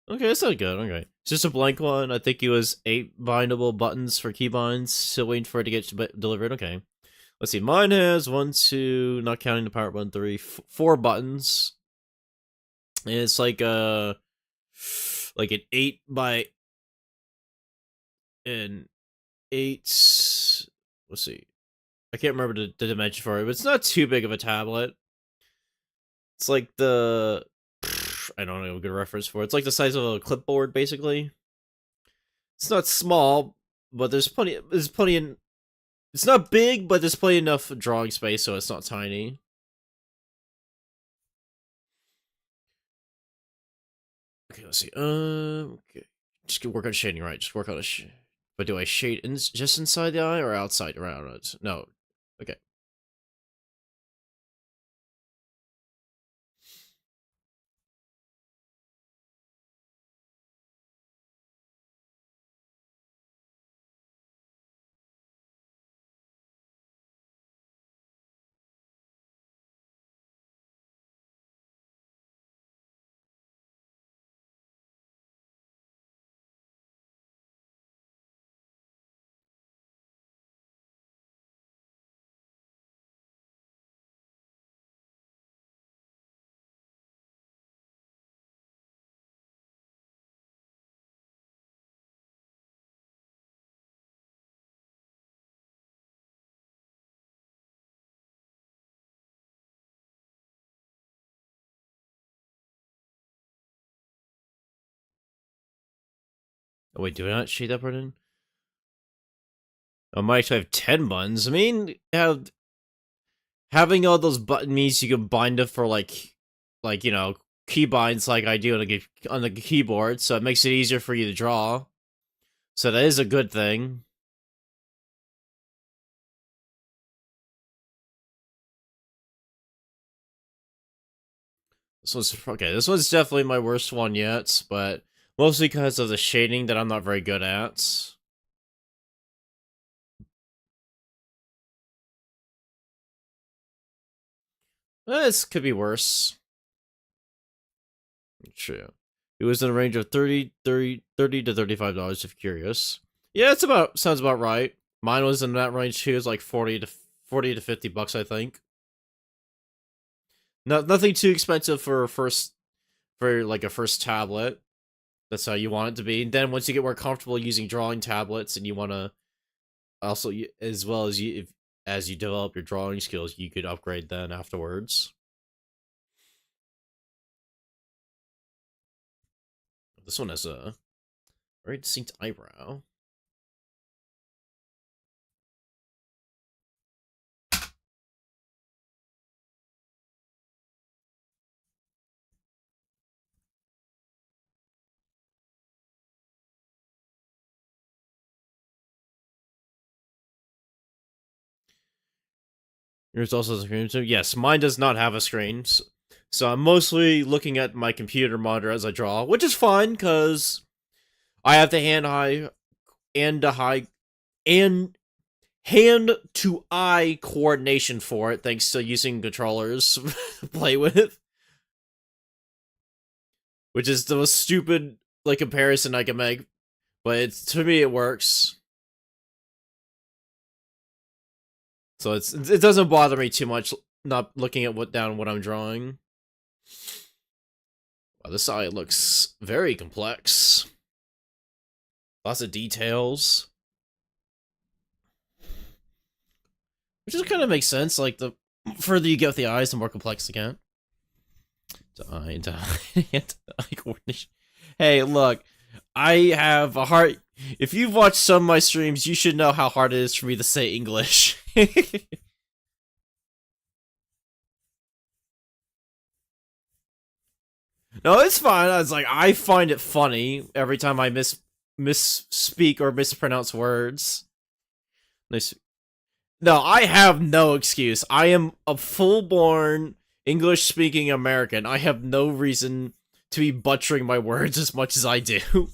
Okay, that's not good. Okay, it's just a blank one. I think it was 8 bindable buttons for keybinds. Still waiting for it to get delivered. Okay, let's see. Mine has 1, 2, not counting the power button, 3, 4 buttons. And it's like an 8 by and 8. Let's see. I can't remember the dimension for it, but it's not too big of a tablet. It's like the I don't know a good reference for it. It's like the size of a clipboard, basically. It's not small, but there's plenty. There's plenty in. It's not big, but there's plenty enough drawing space, so it's not tiny. Okay, let's see. Okay. Just work on shading, right? Just work on a But do I shade just inside the eye or outside around it? No. Okay. Oh wait, do I not shade that button? I might actually have 10 buttons. I mean, having all those buttons means you can bind it for like key binds like I do on the keyboard, so it makes it easier for you to draw. So that is a good thing. This one's okay. This one's definitely my worst one yet, but mostly because of the shading that I'm not very good at. This could be worse. True. It was in the range of 30 to $35 if curious. Yeah, it's about sounds about right. Mine was in that range too. It's like 40 to $50, I think. Nothing too expensive for like a first tablet. That's how you want it to be. And then once you get more comfortable using drawing tablets, and you want to also, as well as as you develop your drawing skills, you could upgrade then afterwards. This one has a very distinct eyebrow. There's also a screen too. Yes, mine does not have a screen, so I'm mostly looking at my computer monitor as I draw, which is fine because I have the and hand to eye coordination for it, thanks to using controllers to play with, which is the most stupid like comparison I can make, but to me it works. So it doesn't bother me too much not looking at what I'm drawing. Wow, this eye looks very complex. Lots of details. Which just kind of makes sense. Like, the further you get with the eyes, the more complex they get. Eye coordination. Hey, look. I have a hard... If you've watched some of my streams, you should know how hard it is for me to say English. No, it's fine. I was like, I find it funny every time I misspeak or mispronounce words. No, I have no excuse. I am a full-born English-speaking American. I have no reason to be butchering my words as much as I do.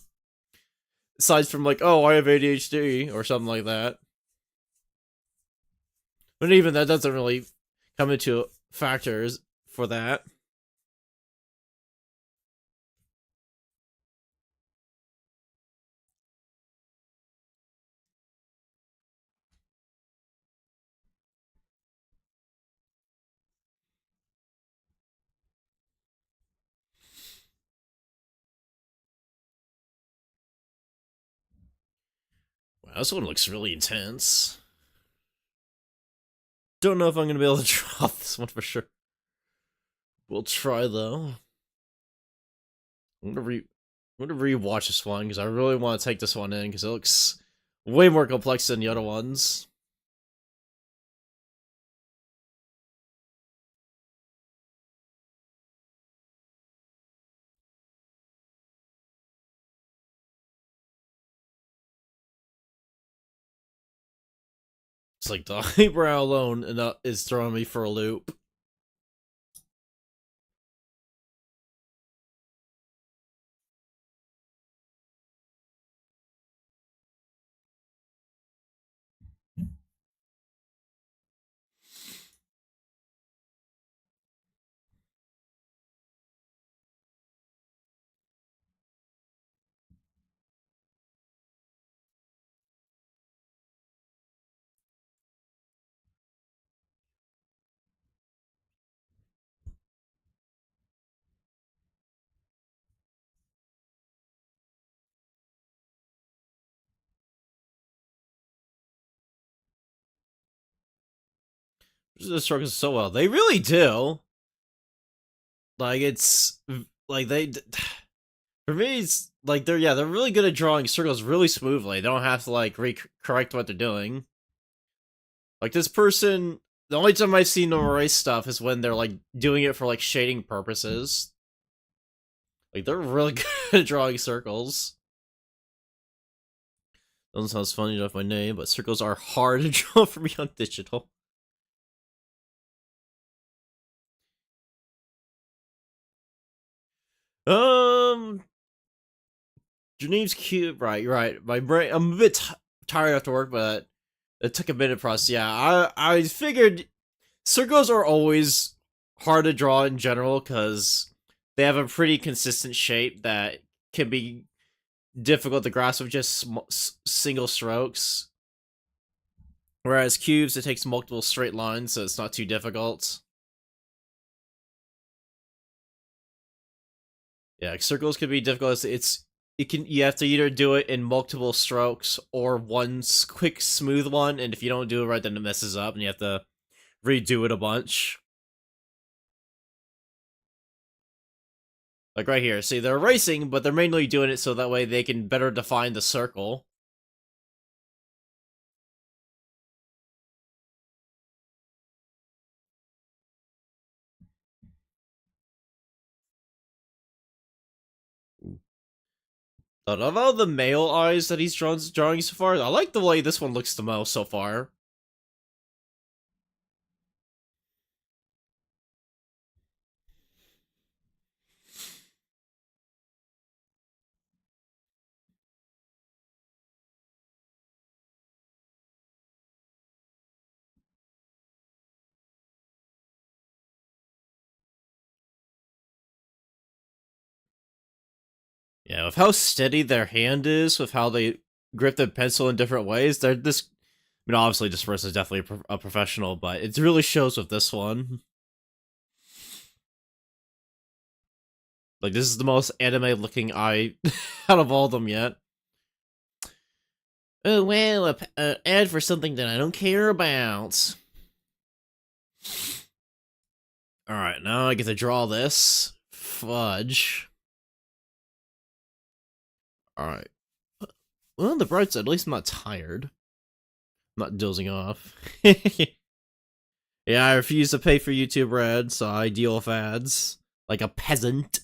Aside from like, oh, I have ADHD or something like that. But even that doesn't really come into factors for that. This one looks really intense. Don't know if I'm gonna be able to draw this one for sure. We'll try though. I'm gonna re-watch this one because I really want to take this one in because it looks way more complex than the other ones. It's like the eyebrow alone is throwing me for a loop. This struggles so well. They really do. Like it's like they. For me, it's like they're really good at drawing circles really smoothly. They don't have to like correct what they're doing. Like this person, the only time I've seen them erase stuff is when they're like doing it for like shading purposes. Like they're really good at drawing circles. Doesn't sound funny enough my name, but circles are hard to draw for me on digital. Janine's cute, right? You're right. My brain, I'm a bit tired after work, but it took a minute for us. Yeah, I figured circles are always hard to draw in general because they have a pretty consistent shape that can be difficult to grasp with just single strokes. Whereas cubes, it takes multiple straight lines, so it's not too difficult. Yeah, circles can be difficult. You have to either do it in multiple strokes or one quick smooth one, and if you don't do it right, then it messes up, and you have to redo it a bunch. Like right here, see, they're erasing, but they're mainly doing it so that way they can better define the circle. Out of all the male eyes that he's drawing so far, I like the way this one looks the most so far. Yeah, with how steady their hand is, with how they grip the pencil in different ways, they're this. I mean, obviously, this person is definitely a professional, but it really shows with this one. Like, this is the most anime-looking eye out of all of them yet. Oh, well, an ad for something that I don't care about. Alright, now I get to draw this. Fudge. Alright. Well, on the bright side, at least I'm not tired. I'm not dozing off. Yeah, I refuse to pay for YouTube Red, so I deal with ads. Like a peasant.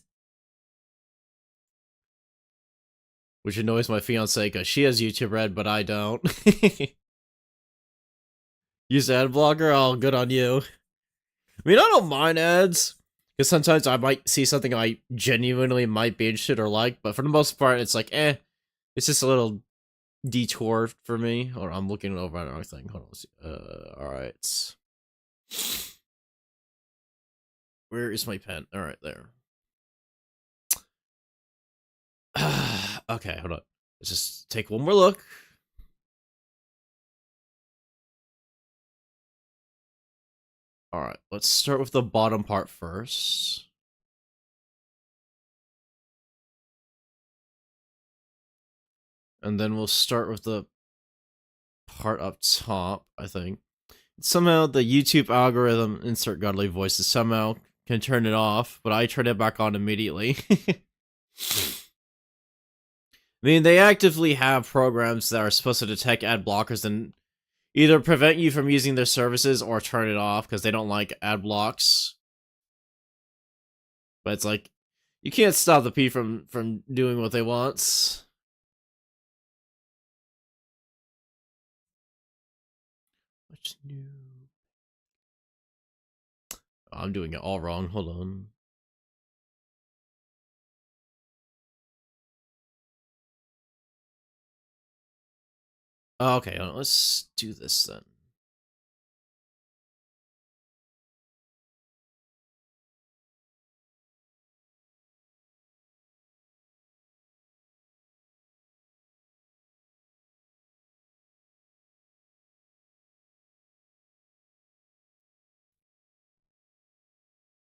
Which annoys my fiance because she has YouTube Red, but I don't. Use ad blocker? Oh, good on you. I mean, I don't mind ads. Because sometimes I might see something I genuinely might be interested or like, but for the most part, it's like, it's just a little detour for me. Hold on, I'm looking over at everything. Hold on. Alright. Where is my pen? Alright, there. Okay, hold on. Let's just take one more look. Alright, let's start with the bottom part first. And then we'll start with the part up top, I think. Somehow the YouTube algorithm, insert godly voices, somehow can turn it off, but I turn it back on immediately. I mean, they actively have programs that are supposed to detect ad blockers and either prevent you from using their services or turn it off because they don't like ad blocks. But it's like, you can't stop the P from doing what they want. What's new? Oh, I'm doing it all wrong. Hold on. Oh, okay, let's do this then.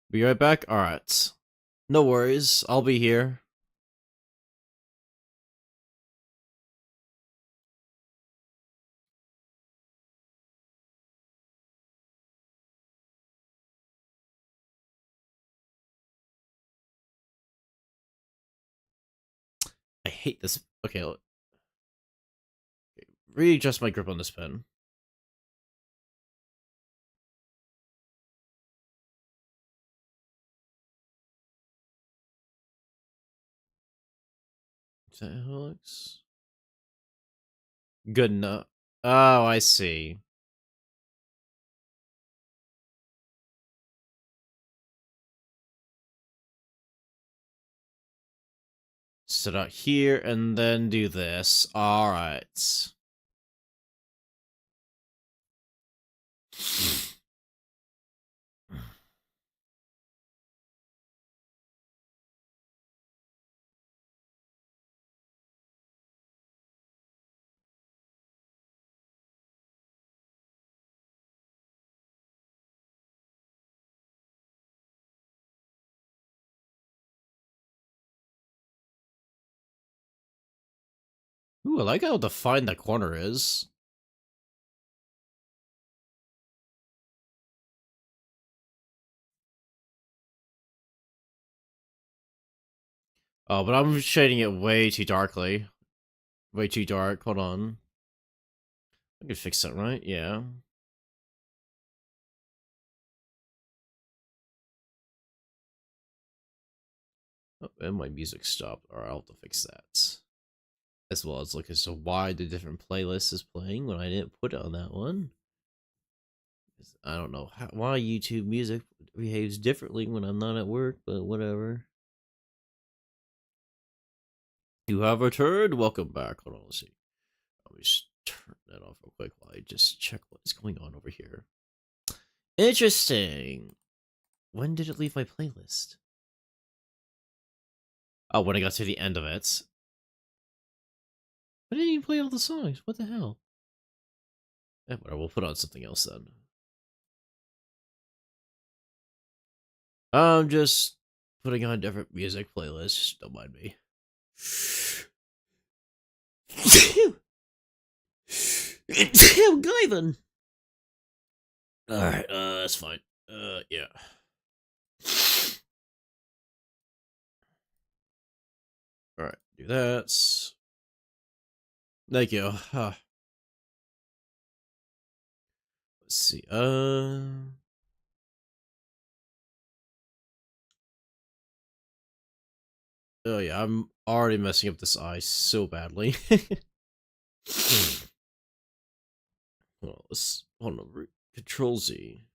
Be right back? Alright. No worries, I'll be here. I hate this. Okay, readjust my grip on this pen. Is that how it looks? Good enough. Oh, I see. Set out here and then do this. Alright. Ooh, I like how defined the corner is. Oh, but I'm shading it way too darkly. Way too dark. Hold on. I can fix that, right? Yeah. Oh, and my music stopped. Alright, I'll have to fix that. As well as look as to why the different playlist is playing when I didn't put it on that one. I don't know why YouTube Music behaves differently when I'm not at work, but whatever. You have returned. Welcome back. Hold on, let's see. Let me just turn that off real quick while I just check what's going on over here. Interesting. When did it leave my playlist? Oh, when I got to the end of it. I didn't even play all the songs. What the hell? Yeah, whatever. We'll put on something else then. I'm just putting on different music playlists. Just don't mind me. Guyvin. Alright, that's fine. Yeah. Alright, do that. Thank you. Let's see. Oh yeah, I'm already messing up this eye so badly. Well, let's hold on. Control Z.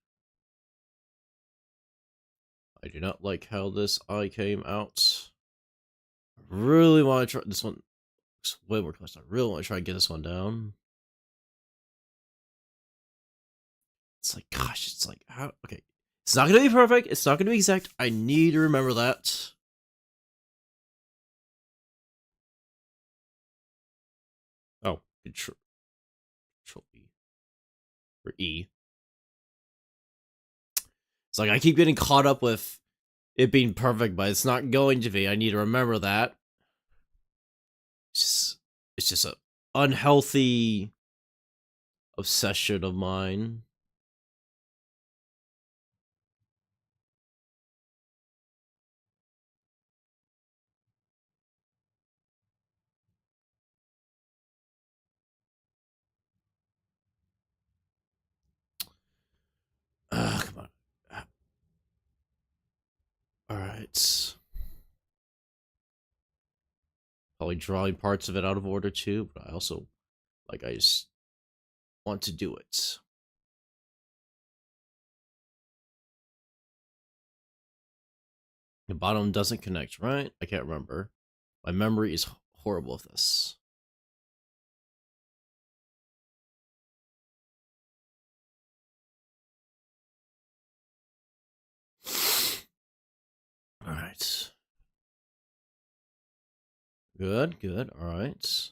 I do not like how this eye came out. I really want to try this one. Looks way more close. I really want to try and get this one down. It's like, gosh, it's like, how? Okay, it's not gonna be perfect. It's not gonna be exact. I need to remember that. Oh, control E or E. It's like I keep getting caught up with it being perfect, but it's not going to be. I need to remember that. It's just a unhealthy obsession of mine. Come on. All right. Probably drawing parts of it out of order too, but I also I just want to do it. The bottom doesn't connect, right? I can't remember. My memory is horrible with this. All right. Good, good. All right.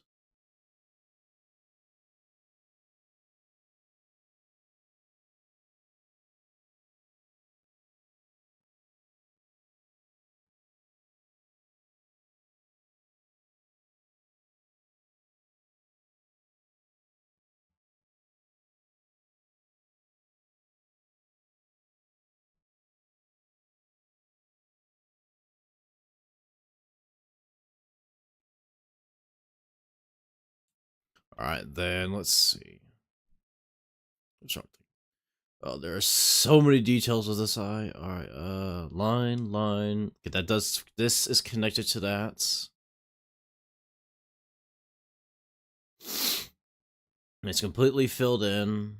All right, then let's see. What's wrong? Oh, there are so many details with this eye. All right, line, line. Okay, that does. This is connected to that. And it's completely filled in.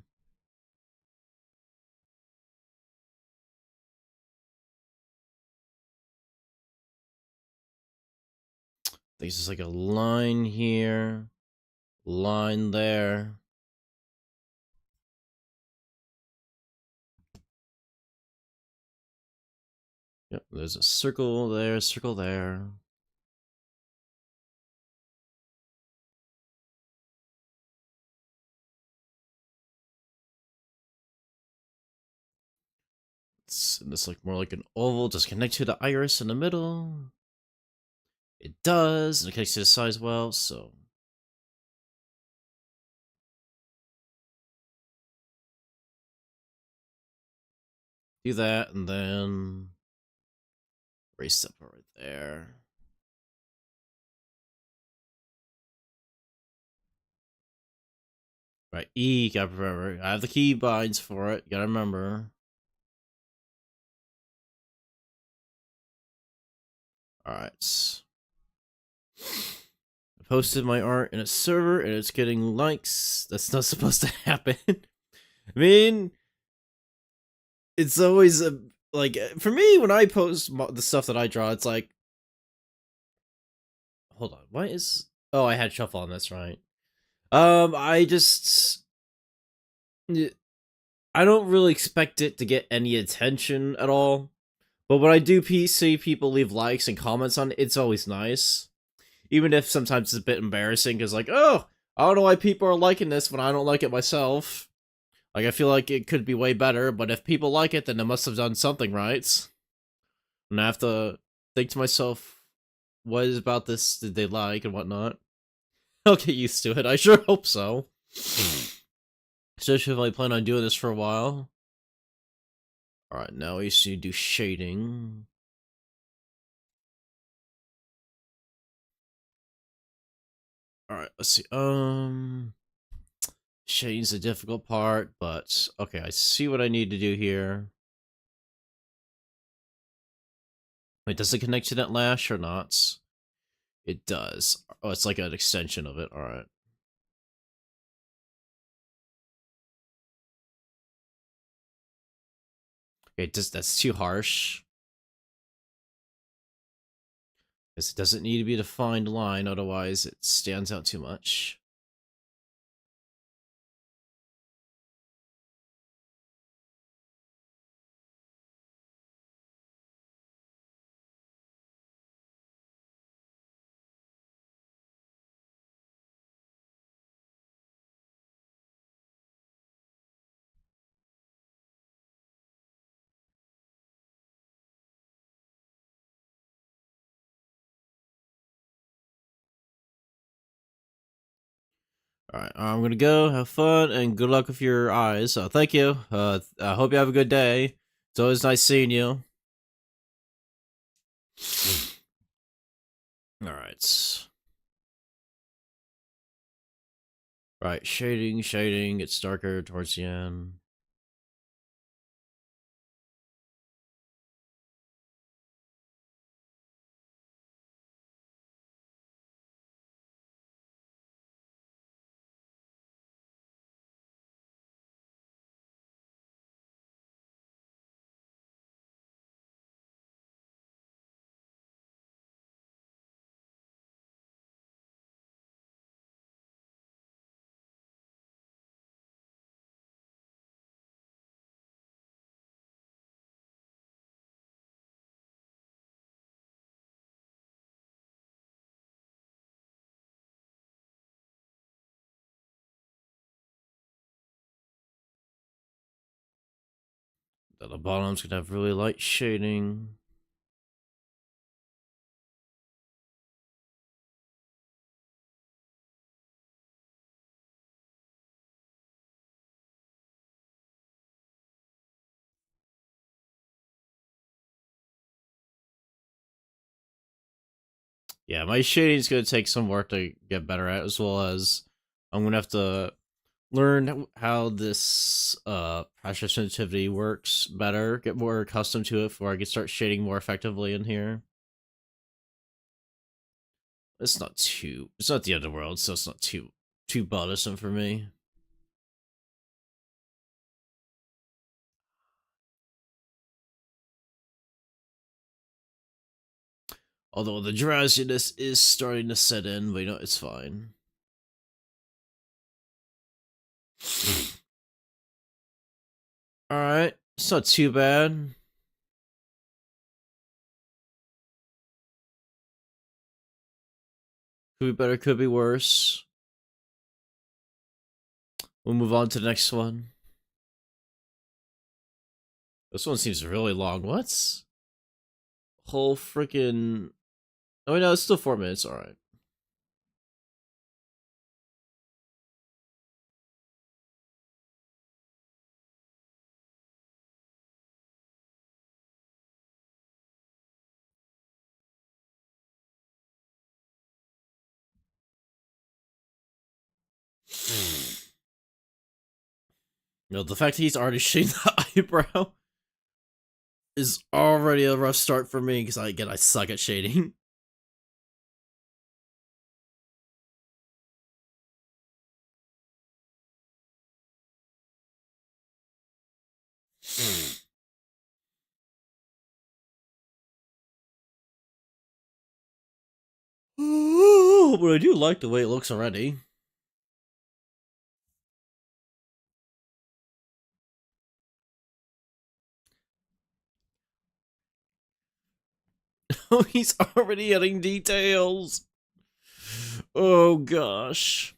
There's just like a line here, line there. Yep, there's a circle there, circle there. This like more like an oval. Just connect to the iris in the middle. It does, and it connects to the side as well. So do that, and then erase that part right there. Right, E, gotta remember. I have the key binds for it. Gotta remember. Alright. I posted my art in a server and it's getting likes. That's not supposed to happen. I mean, it's always a like for me when I post the stuff that I draw, it's like, hold on, why is? Oh, I had shuffle on. That's right. I just I don't really expect it to get any attention at all. But when I do see people leave likes and comments on it, it's always nice. Even if sometimes it's a bit embarrassing, because like, oh, I don't know why people are liking this when I don't like it myself. Like, I feel like it could be way better, but if people like it, then they must have done something right. And I have to think to myself, what is about this did they like and whatnot? I'll get used to it. I sure hope so. Especially if I plan on doing this for a while. Alright, now we just need to do shading. Alright, let's see. Shading's the difficult part, but okay, I see what I need to do here. Wait, does it connect to that lash or not? It does. Oh, it's like an extension of it. Alright. Okay, that's too harsh. Because it doesn't need to be a defined line, otherwise it stands out too much. Alright, I'm gonna go, have fun, and good luck with your eyes. So thank you. I hope you have a good day. It's always nice seeing you. Alright. Right, shading, it's darker towards the end. The bottom's gonna have really light shading. Yeah, my shading's gonna take some work to get better at, as well as I'm gonna have to learn how this pressure sensitivity works better, get more accustomed to it before I can start shading more effectively in here. It's not the end of the world, so it's not too bothersome for me. Although the drowsiness is starting to set in, but you know, it's fine. Alright, it's not too bad. Could be better, could be worse. We'll move on to the next one. This one seems really long. What? Whole freaking. Oh, no, it's still 4 minutes. Alright. You know, the fact that he's already shading the eyebrow is already a rough start for me, because I suck at shading. But I do like the way it looks already. Oh, he's already adding details. Oh gosh.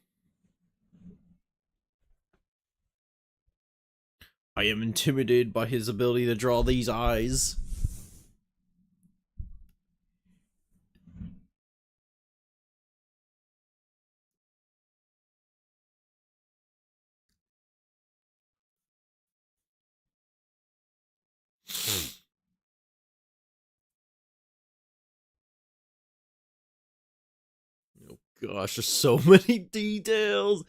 I am intimidated by his ability to draw these eyes. Oh gosh, there's so many details.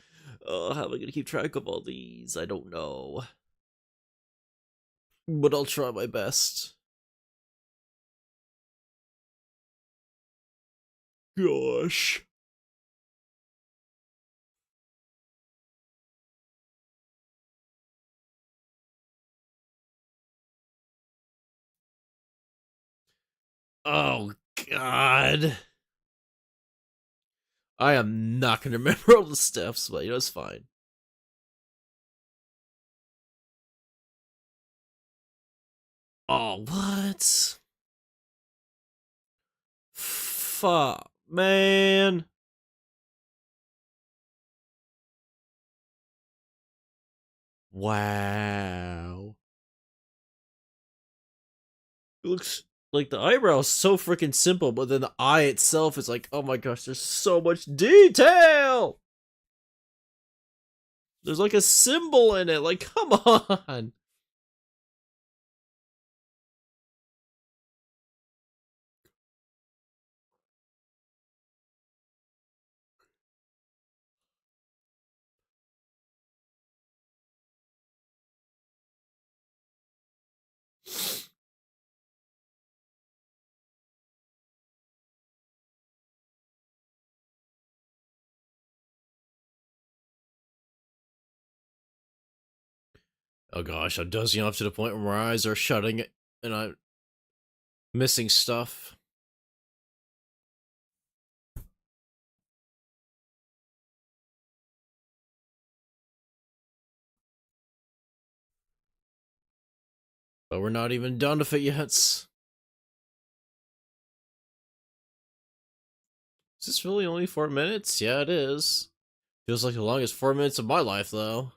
Oh, how am I gonna keep track of all these? I don't know. But I'll try my best. Gosh. Oh god. I am not gonna remember all the steps, but you know, it's fine. Oh, what? Fuck, man. Wow. It looks like the eyebrow is so freaking simple, but then the eye itself is like, oh my gosh, there's so much detail. There's like a symbol in it. Like, come on. Oh gosh, I'm dozing off to the point where my eyes are shutting and I'm missing stuff. But we're not even done with it yet. Is this really only 4 minutes? Yeah, it is. Feels like the longest 4 minutes of my life, though.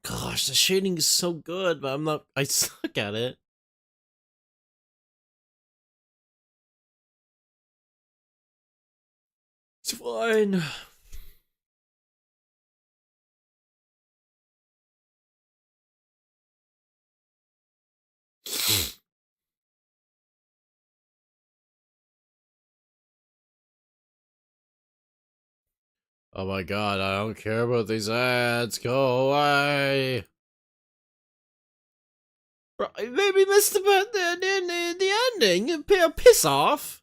Gosh, the shading is so good, but I suck at it. It's fine. Oh my god, I don't care about these ads. Go away. Bro, I maybe missed the ending. Piss off.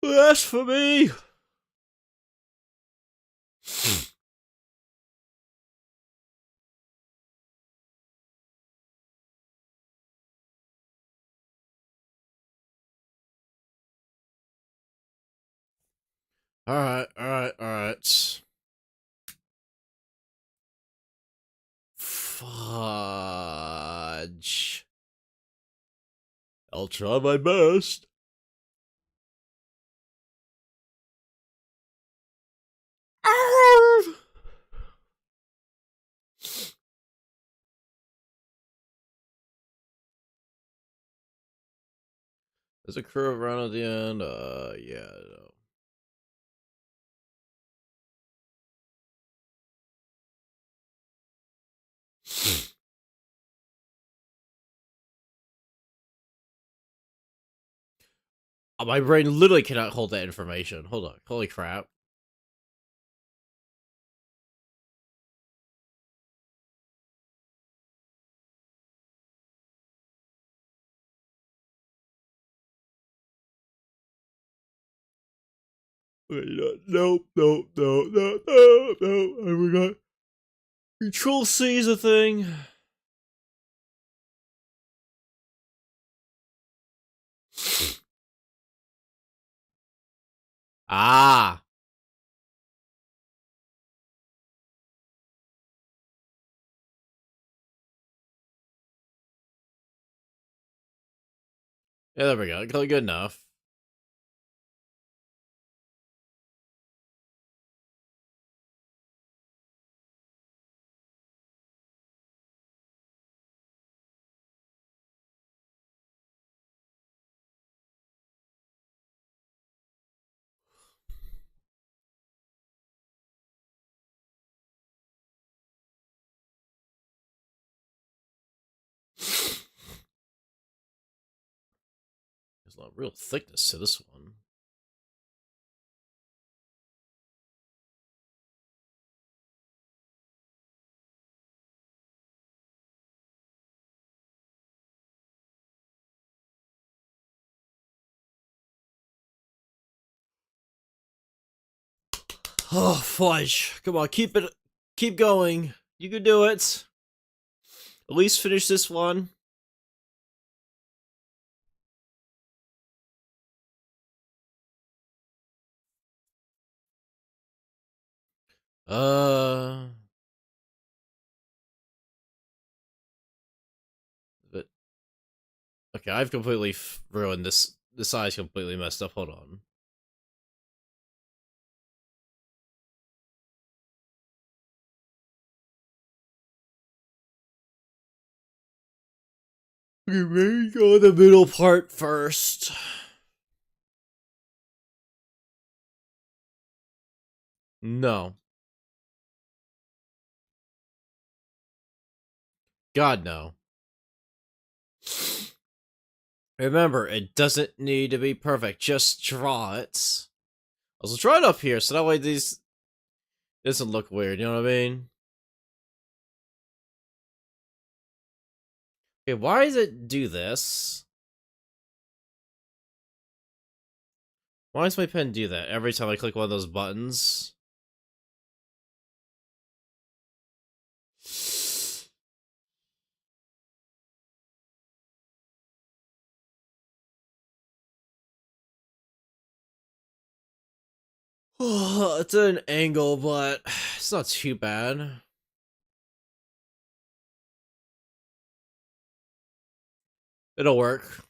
That's for me. Alright, alright, alright. Fudge. I'll try my best. Arrgh! There's a curve around at the end. Yeah. No. My brain literally cannot hold that information. Hold on. Holy crap. Wait, nope, nope, no, no, no, no. I forgot. Control C is a thing. Ah. Yeah, there we go. Good enough. There's a lot of real thickness to this one. Oh, fudge. Come on, keep going. You can do it. At least finish this one. Uh, but okay, I've completely ruined this. This eye's completely messed up. Hold on. Okay, go the middle part first. No. God, no. Remember, it doesn't need to be perfect. Just draw it. Also, draw it up here, so that way these doesn't look weird, you know what I mean? Okay, why does it do this? Why does my pen do that every time I click one of those buttons? It's at an angle, but it's not too bad. It'll work.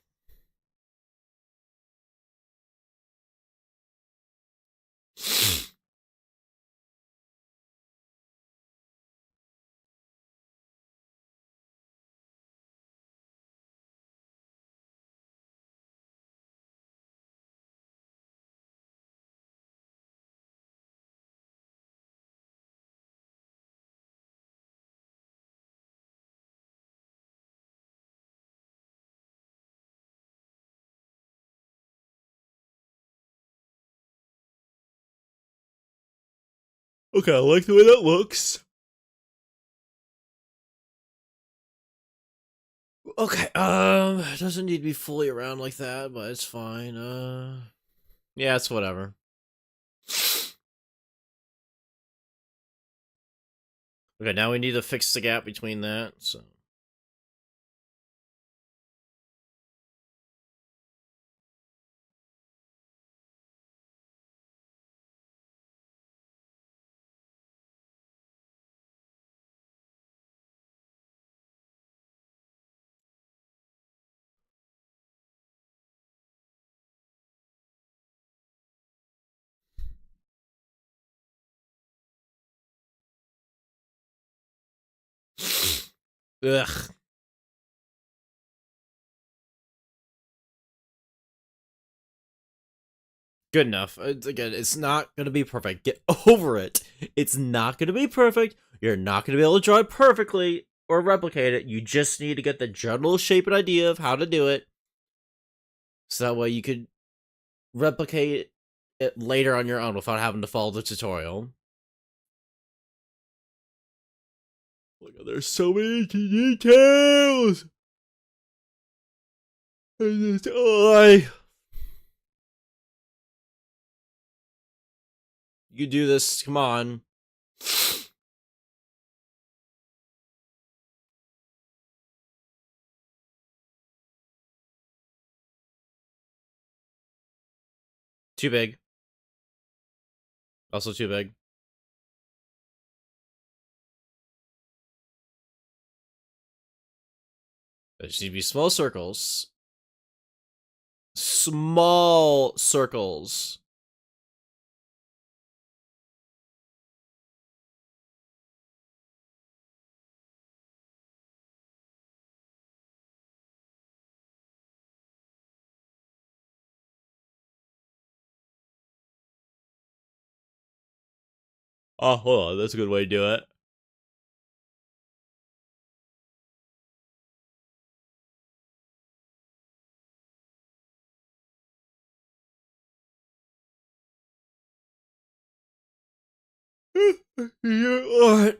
Okay, I like the way that looks. Okay, doesn't need to be fully around like that, but it's fine. Yeah, it's whatever. Okay, now we need to fix the gap between that, so. Ugh. Good enough. Again, it's not gonna be perfect. Get over it. It's not gonna be perfect. You're not gonna be able to draw it perfectly or replicate it. You just need to get the general shape and idea of how to do it. So that way you could replicate it later on your own without having to follow the tutorial. Look, there's so many details. You do this. Come on. Too big. Also too big. There just need to be small circles. Small circles. Oh, hold on. That's a good way to do it. Yeah, alright.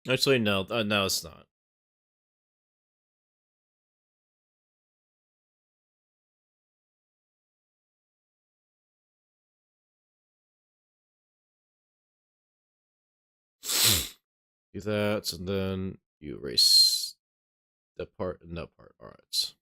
Actually, no. No, it's not. Do that, and then you erase that part and that part. Alright.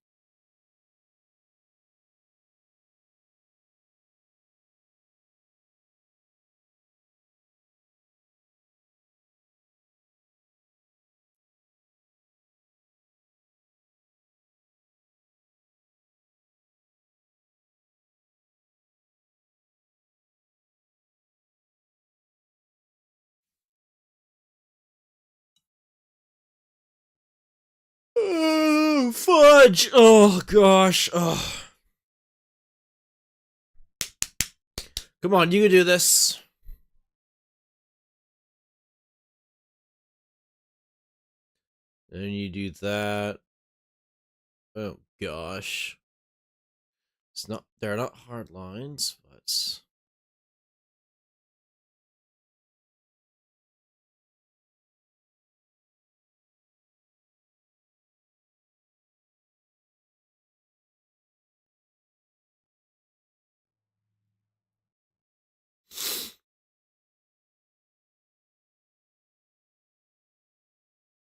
Fudge! Oh gosh. Oh. Come on, you can do this. Then you do that. Oh gosh. It's not, they're not hard lines, but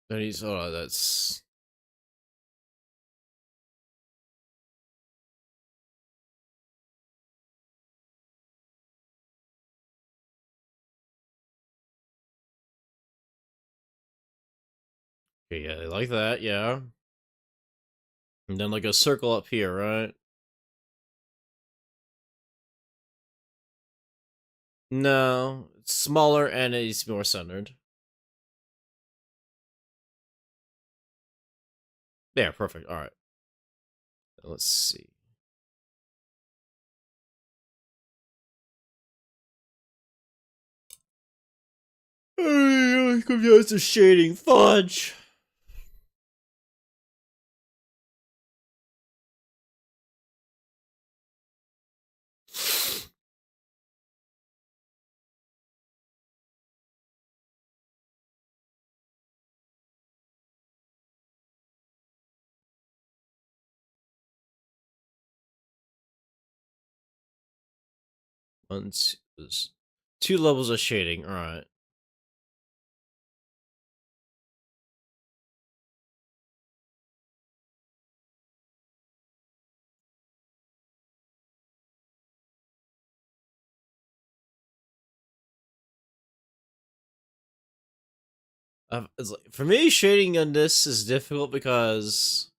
then he's, oh, that's, okay, yeah, they like that, yeah. And then like a circle up here, right? No, it's smaller and it's more centered. Yeah, perfect. All right. Let's see. Comes to shading fudge. Once is 2 levels of shading. All right. It's like, for me, shading on this is difficult because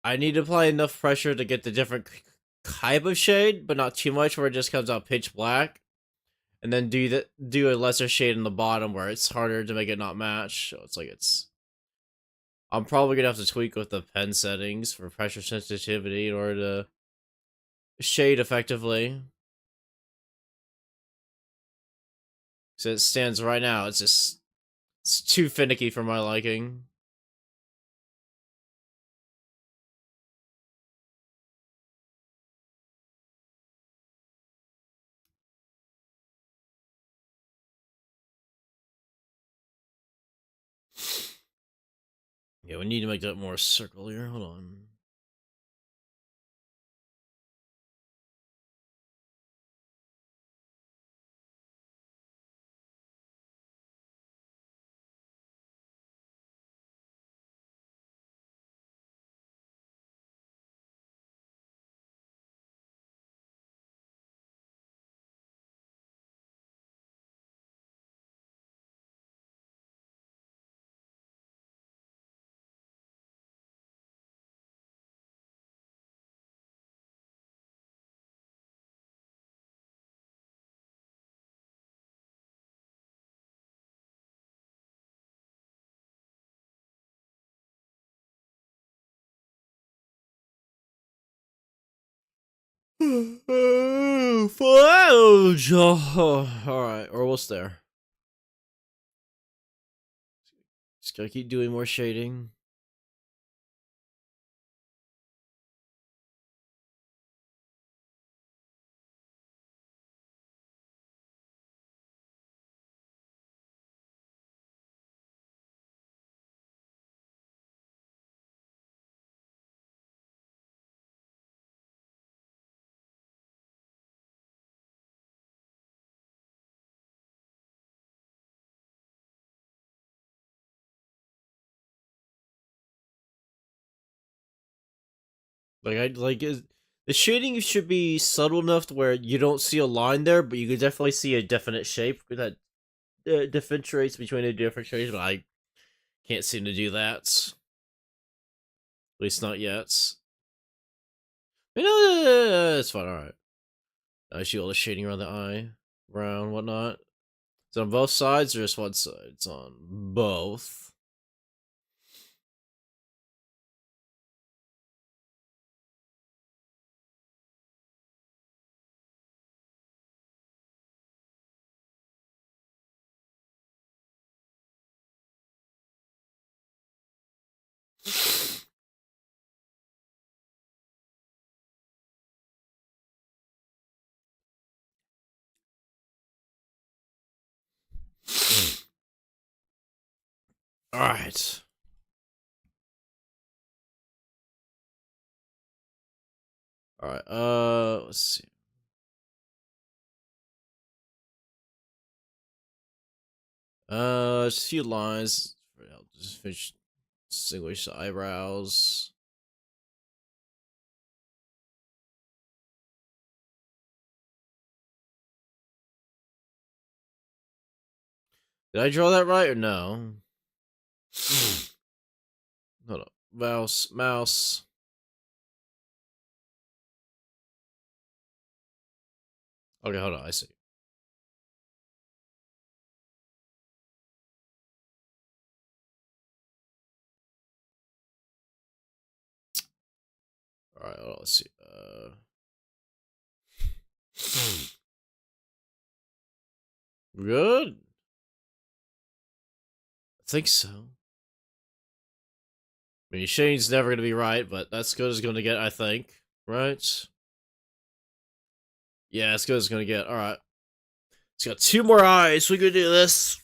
I need to apply enough pressure to get the different type of shade, but not too much where it just comes out pitch black. And then do a lesser shade in the bottom where it's harder to make it not match. So it's like I'm probably gonna have to tweak with the pen settings for pressure sensitivity in order to shade effectively. So it stands right now, it's too finicky for my liking. Yeah, we need to make that more circular. Hold on. Fudge! Oh, alright, we're almost there. Just gotta keep doing more shading. Like the shading should be subtle enough to where you don't see a line there, but you can definitely see a definite shape that differentiates between the different shades. But I can't seem to do that. At least not yet. You know, it's fine. All right. I see all the shading around the eye, brown, whatnot. It's on both sides or just one side? It's on both. All right. All right. Let's see. Just a few lines. I'll just finish. Distinguish the eyebrows. Did I draw that right or no? Hold up. Mouse. Okay, hold on. I see. All right, hold on, let's see. Good. I think so. I mean, Shane's never gonna be right, but that's good as gonna get. I think. Right. Yeah, as good as gonna get. All right. It's got 2 more eyes. We can do this.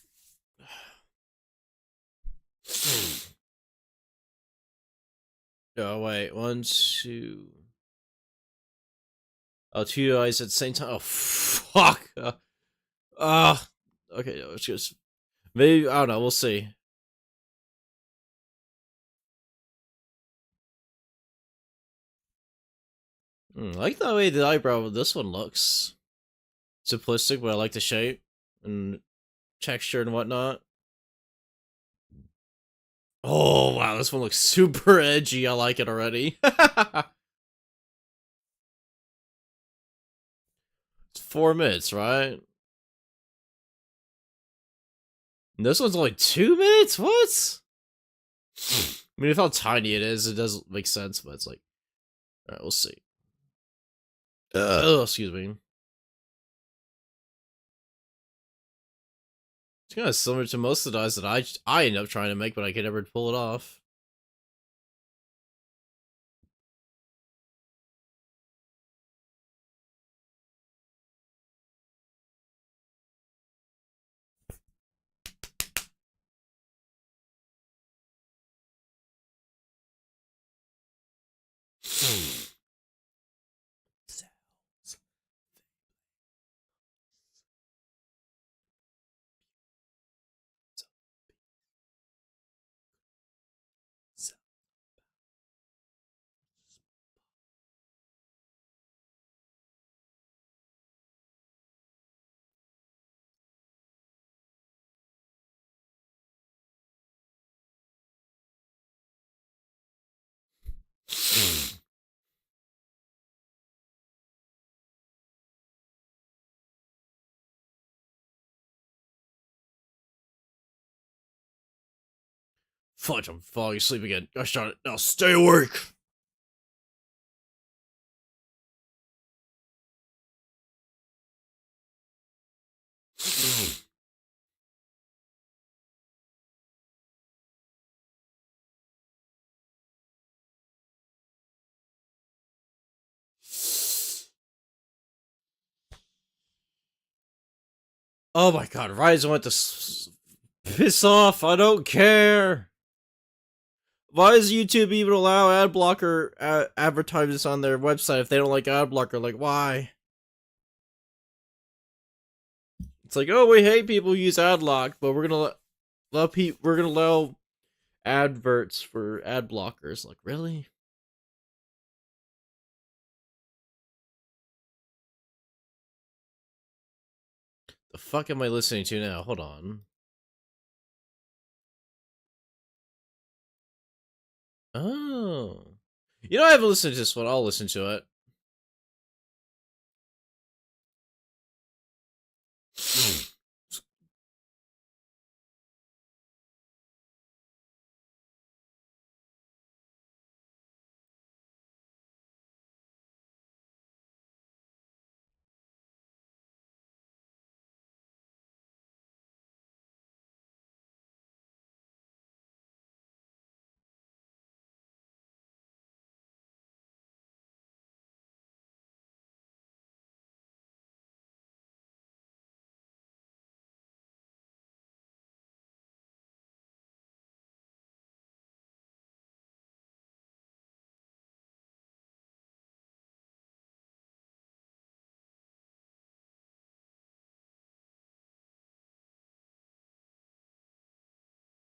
Oh wait, 1, 2. Oh, 2 eyes at the same time. Oh fuck. Okay, no, it's just maybe I don't know. We'll see. I like the way the eyebrow of this one looks. Simplistic, but I like the shape and texture and whatnot. Oh wow, this one looks super edgy. I like it already. It's 4 minutes, right? And this one's only 2 minutes? What? I mean, if how tiny it is, it does make sense, but it's like, alright, we'll see. Oh, excuse me. It's kind of similar to most of the dies that I end up trying to make, but I can never pull it off. Fudge, I'm falling asleep again. Gosh darn it. Now stay awake. Oh my god, Ryzen went to piss off. I don't care. Why does YouTube even allow ad blocker advertisements on their website if they don't like ad blocker? Like, why? It's like, oh, we hate people who use ad lock, but we're gonna we're gonna allow adverts for ad blockers. Like, really? The fuck am I listening to now? Hold on. Oh. You know, I haven't listened to this one. I'll listen to it.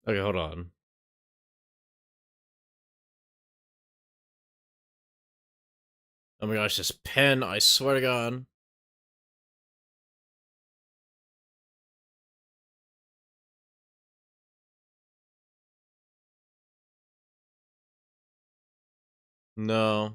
Okay, hold on. Oh my gosh, this pen, I swear to God. No.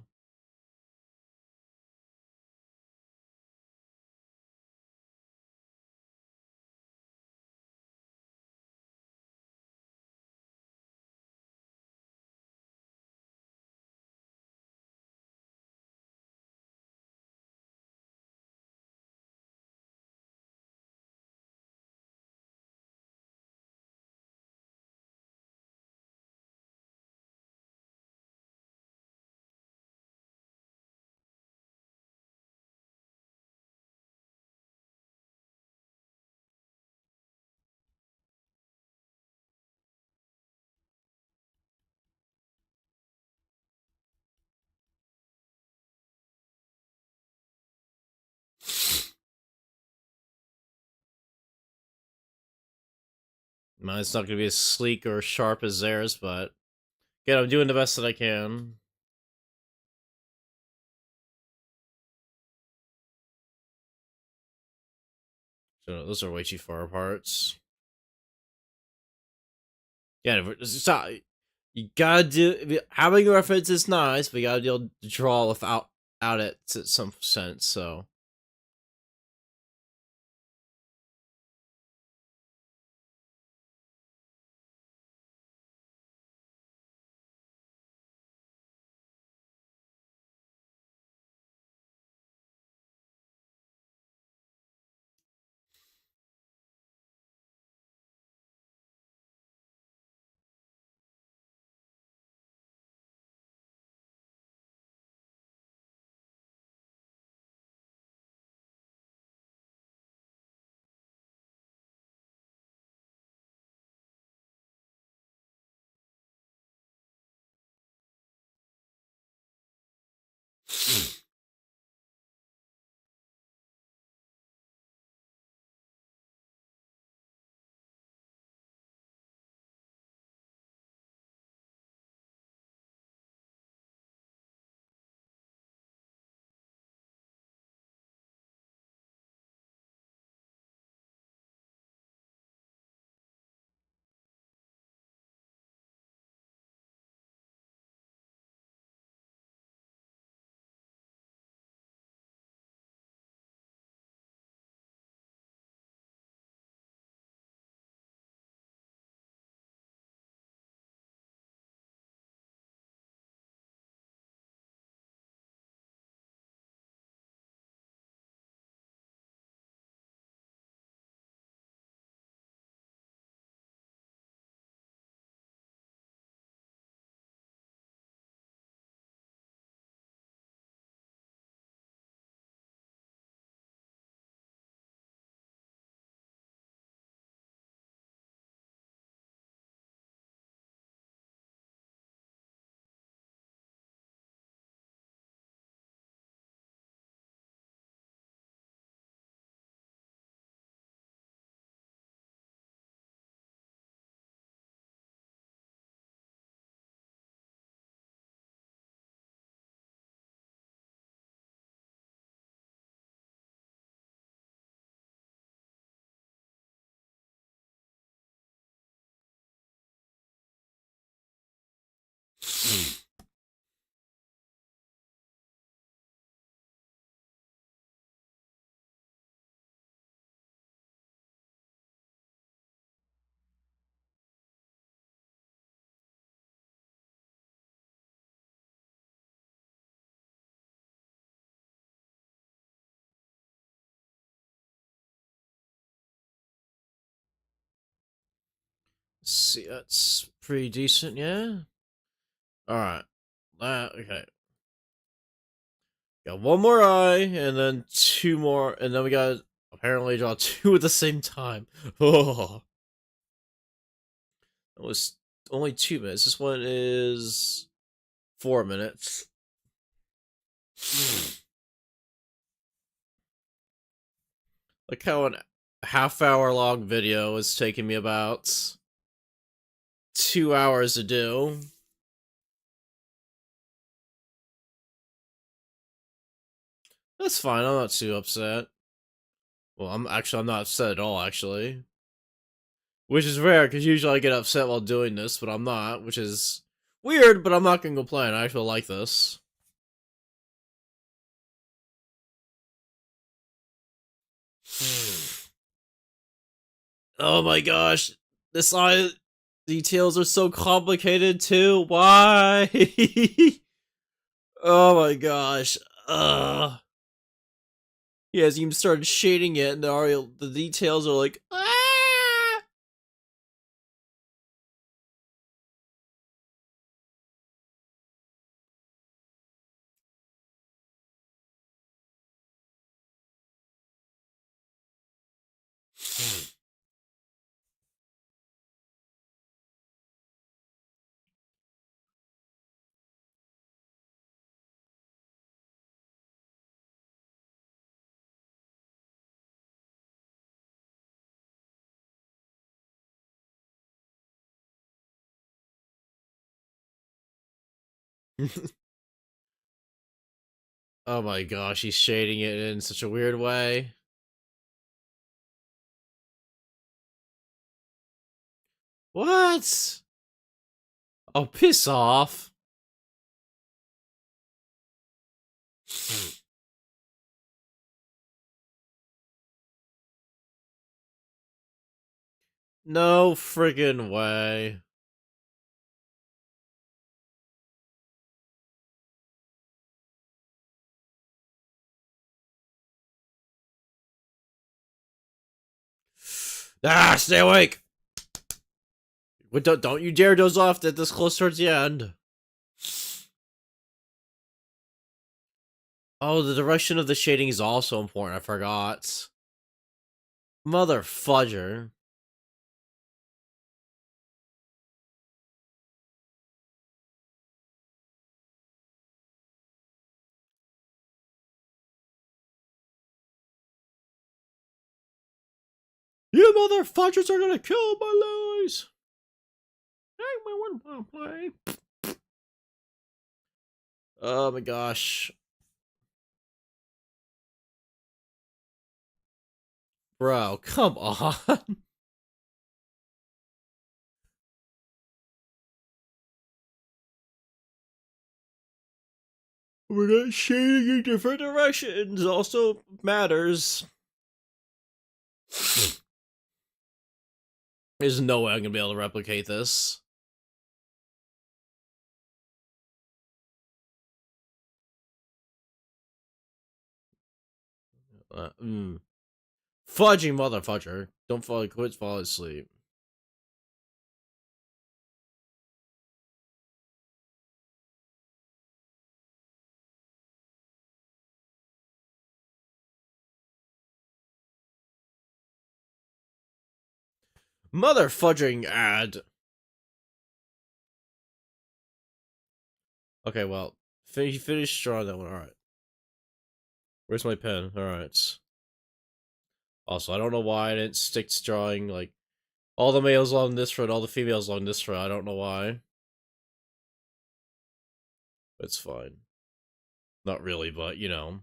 Mine's not gonna be as sleek or sharp as theirs, but yeah, I'm doing the best that I can. So those are way too far apart. Yeah, it's not, you gotta do, having a reference is nice, but you gotta be able to draw without it to some sense. So see, that's pretty decent, yeah. All right, okay. Got one more eye, and then two more, and then we got apparently draw two at the same time. Oh, that was only 2 minutes. This one is 4 minutes. Like how a half-hour long video is taking me about. 2 hours to do. That's fine. I'm not too upset. Well, I'm not upset at all, actually. Which is rare, because usually I get upset while doing this, but I'm not, which is weird, but I'm not gonna complain. I actually like this. Oh my gosh. This eye details are so complicated too. Why? Oh my gosh. He hasn't even started shading it, and the details are like, ah! Oh my gosh, he's shading it in such a weird way. What? Oh, piss off. No friggin' way. Ah, stay awake! Don't you dare doze off at this close towards the end. Oh, the direction of the shading is also important. I forgot. Mother fudger. You mother fudgers are gonna kill my Louis. Oh my gosh. Bro, come on. We're not shading in different directions also matters. There's no way I'm gonna be able to replicate this. Fudging mother fudger. Don't fall asleep. Mother fudging ad. Okay, well, he finished drawing that one. Alright. Where's my pen? Alright. Also, I don't know why I didn't stick to drawing, like, all the males along this road, all the females along this road. I don't know why. It's fine. Not really, but, you know.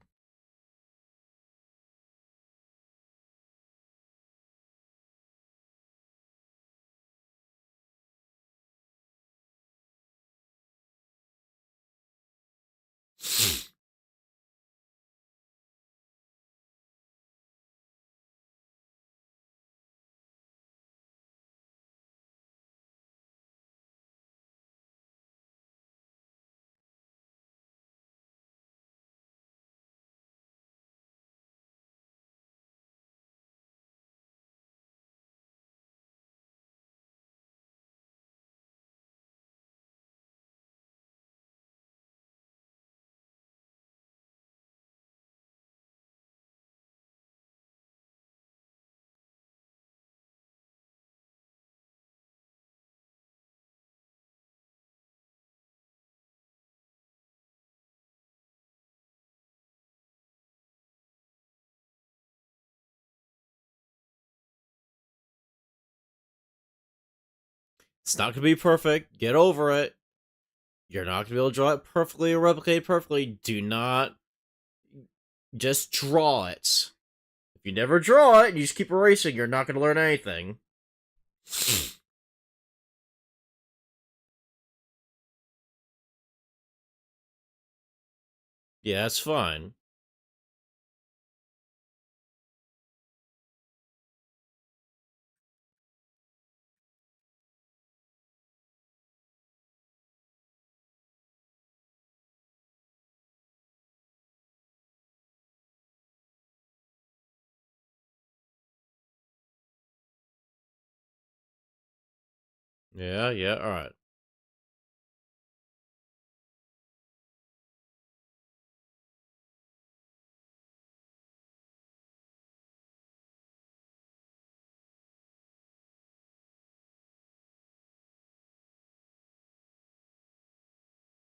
It's not gonna be perfect. Get over it. You're not gonna be able to draw it perfectly or replicate it perfectly. Do not just draw it. If you never draw it and you just keep erasing, you're not gonna learn anything. Yeah, that's fine. Yeah, alright.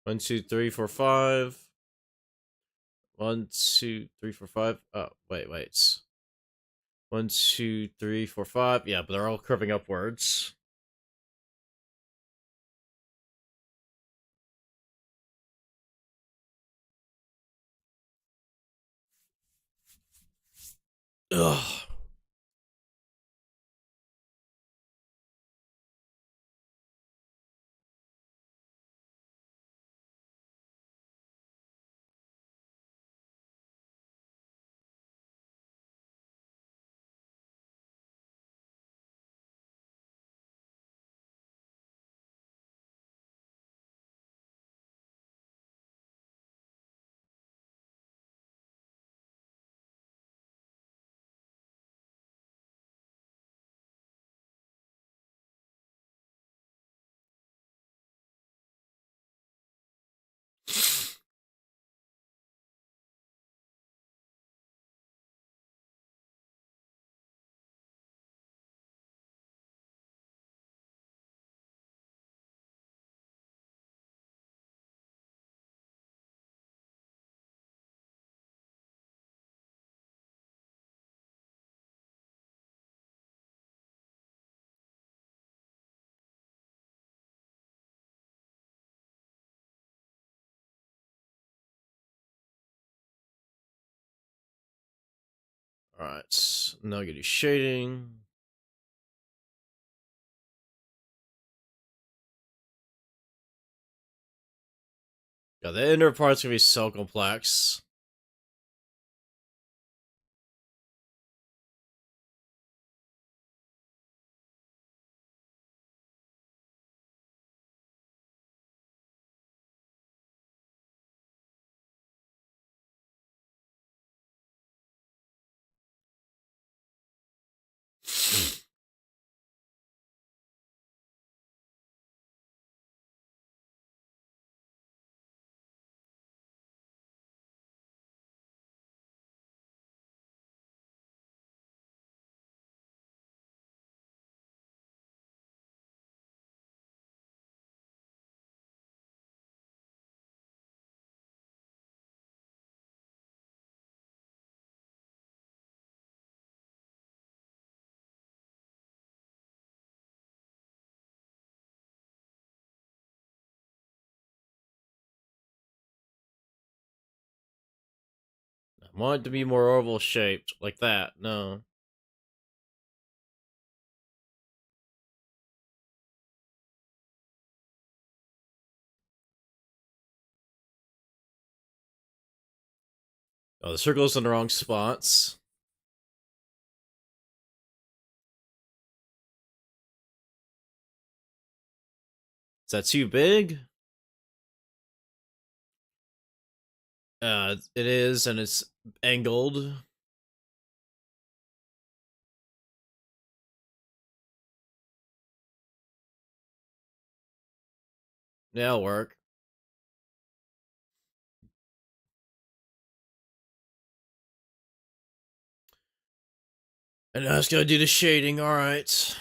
One, two, three, four, five. 1, 2, 3, 4, 5. Oh, wait. 1, 2, 3, 4, 5. Yeah, but they're all curving upwards. Ugh. Alright, now I get do shading. Yeah, the inner part's gonna be so complex. I want it to be more oval shaped, like that. No. Oh, the circle's in the wrong spots. Is that too big? It is, and it's angled. Yeah, it'll work. And now it's gotta do the shading, alright.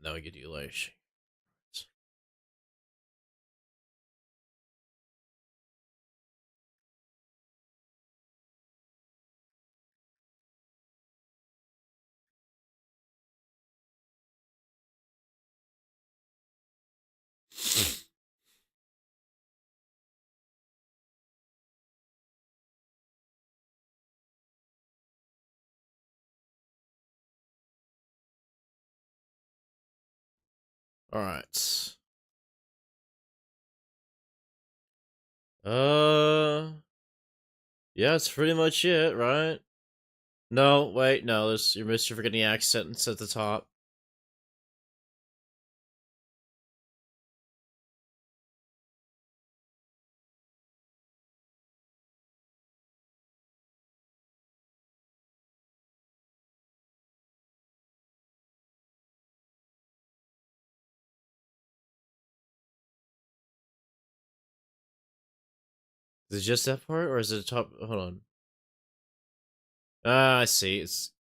Now we can do layer. All right. Yeah, that's pretty much it, right? No, wait, no. You're forgetting the accents at the top. Is it just that part, or is it the top? Hold on. Ah, I see. It's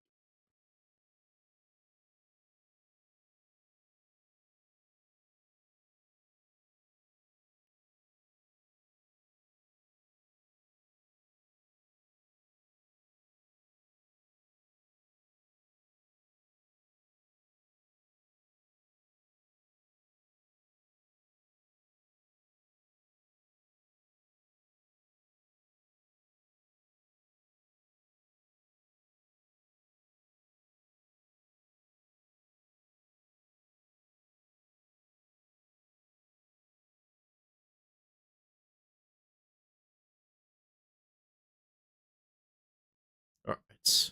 all right.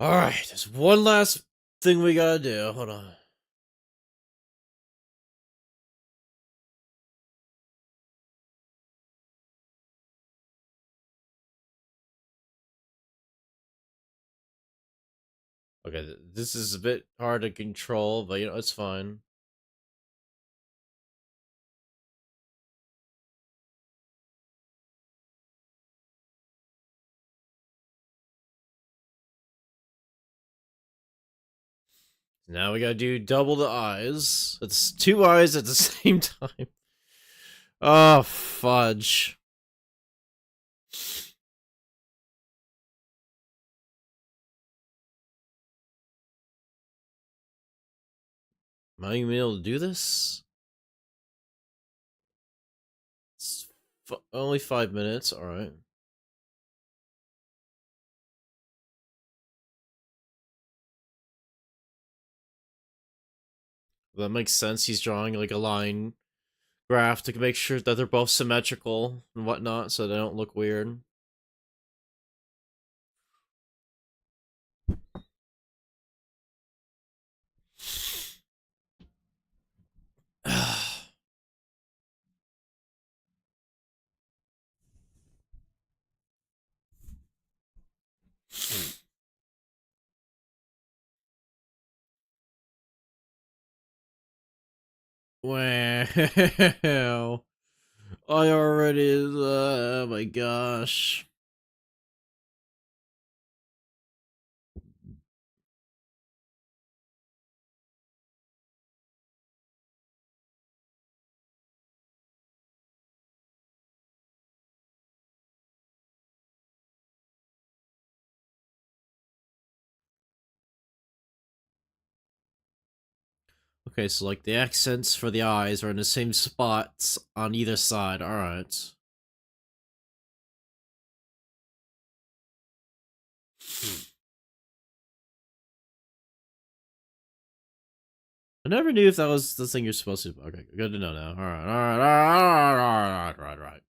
All right. There's one last thing we gotta do. Hold on. Okay, this is a bit hard to control, but it's fine. Now we gotta do double the eyes. It's 2 eyes at the same time. Oh, fudge. Am I even able to do this? It's only 5 minutes, alright. That makes sense. He's drawing like a line graph to make sure that they're both symmetrical and whatnot so they don't look weird. Wow. I already. Oh my gosh. Okay, so like the accents for the eyes are in the same spots on either side. Alright. I never knew if that was the thing you're supposed to. Okay, good to know now. Alright, alright.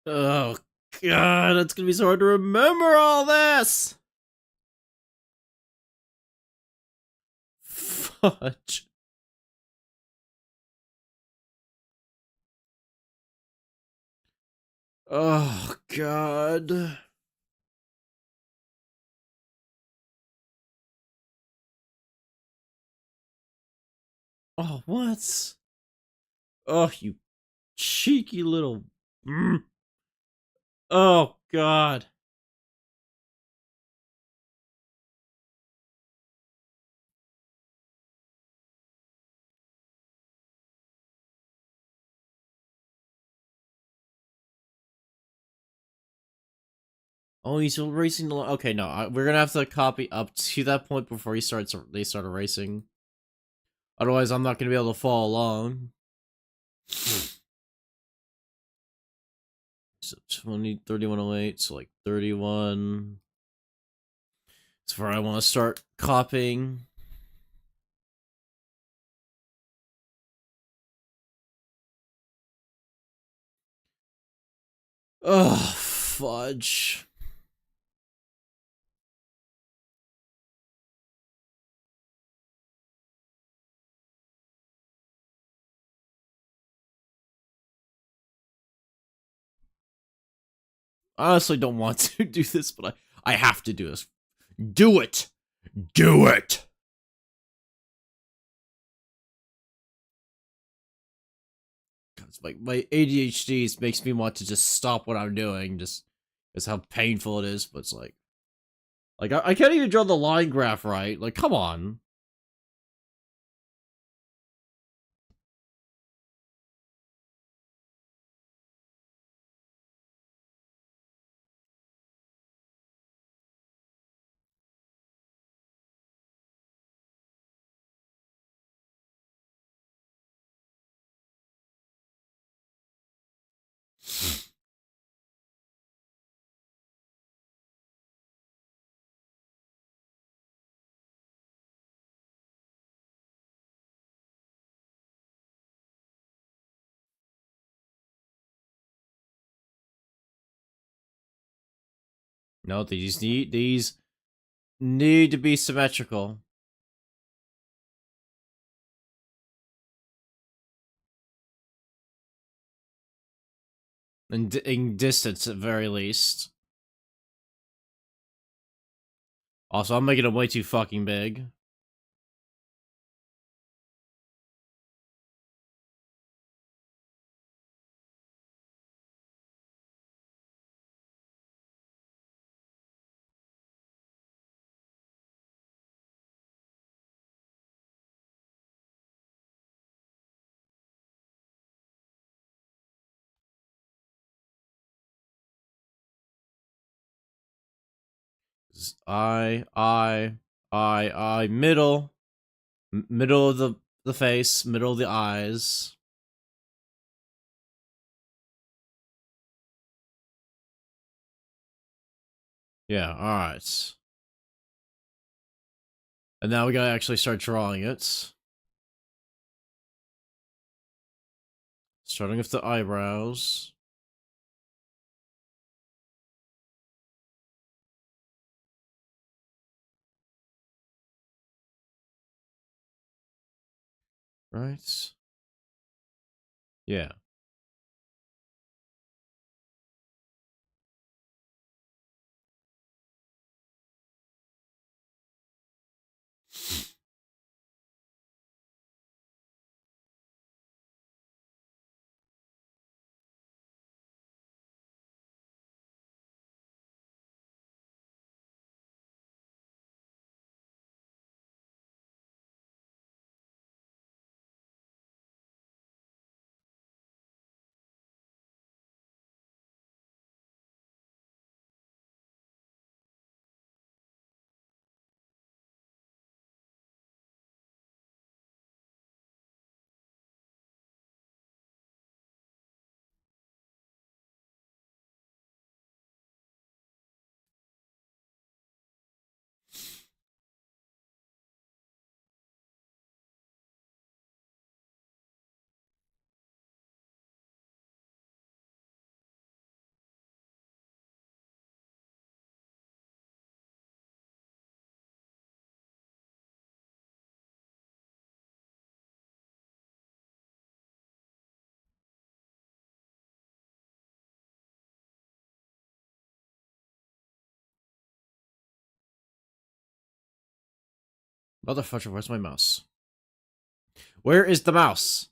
Oh god, it's gonna be so hard to remember all this! Fudge. Oh, God. Oh, what? Oh, you cheeky little... Mm. Oh, God. Oh, he's erasing the... Okay, no, we're gonna have to copy up to that point before they start erasing. Otherwise, I'm not gonna be able to follow along. So 20, 3108, so like 31. That's where I want to start copying. Ugh, fudge. I honestly don't want to do this, but I have to do this. Do it! Do it! Like my ADHD makes me want to just stop what I'm doing, just how painful it is. But it's like I can't even draw the line graph right. Like, come on. No, these need to be symmetrical and in distance at very least. Also, I'm making them way too fucking big. I, middle, middle of the face, middle of the eyes. Yeah, alright. And now we gotta actually start drawing it. Starting with the eyebrows. Right? Yeah. Motherfucker, where's my mouse? Where is the mouse?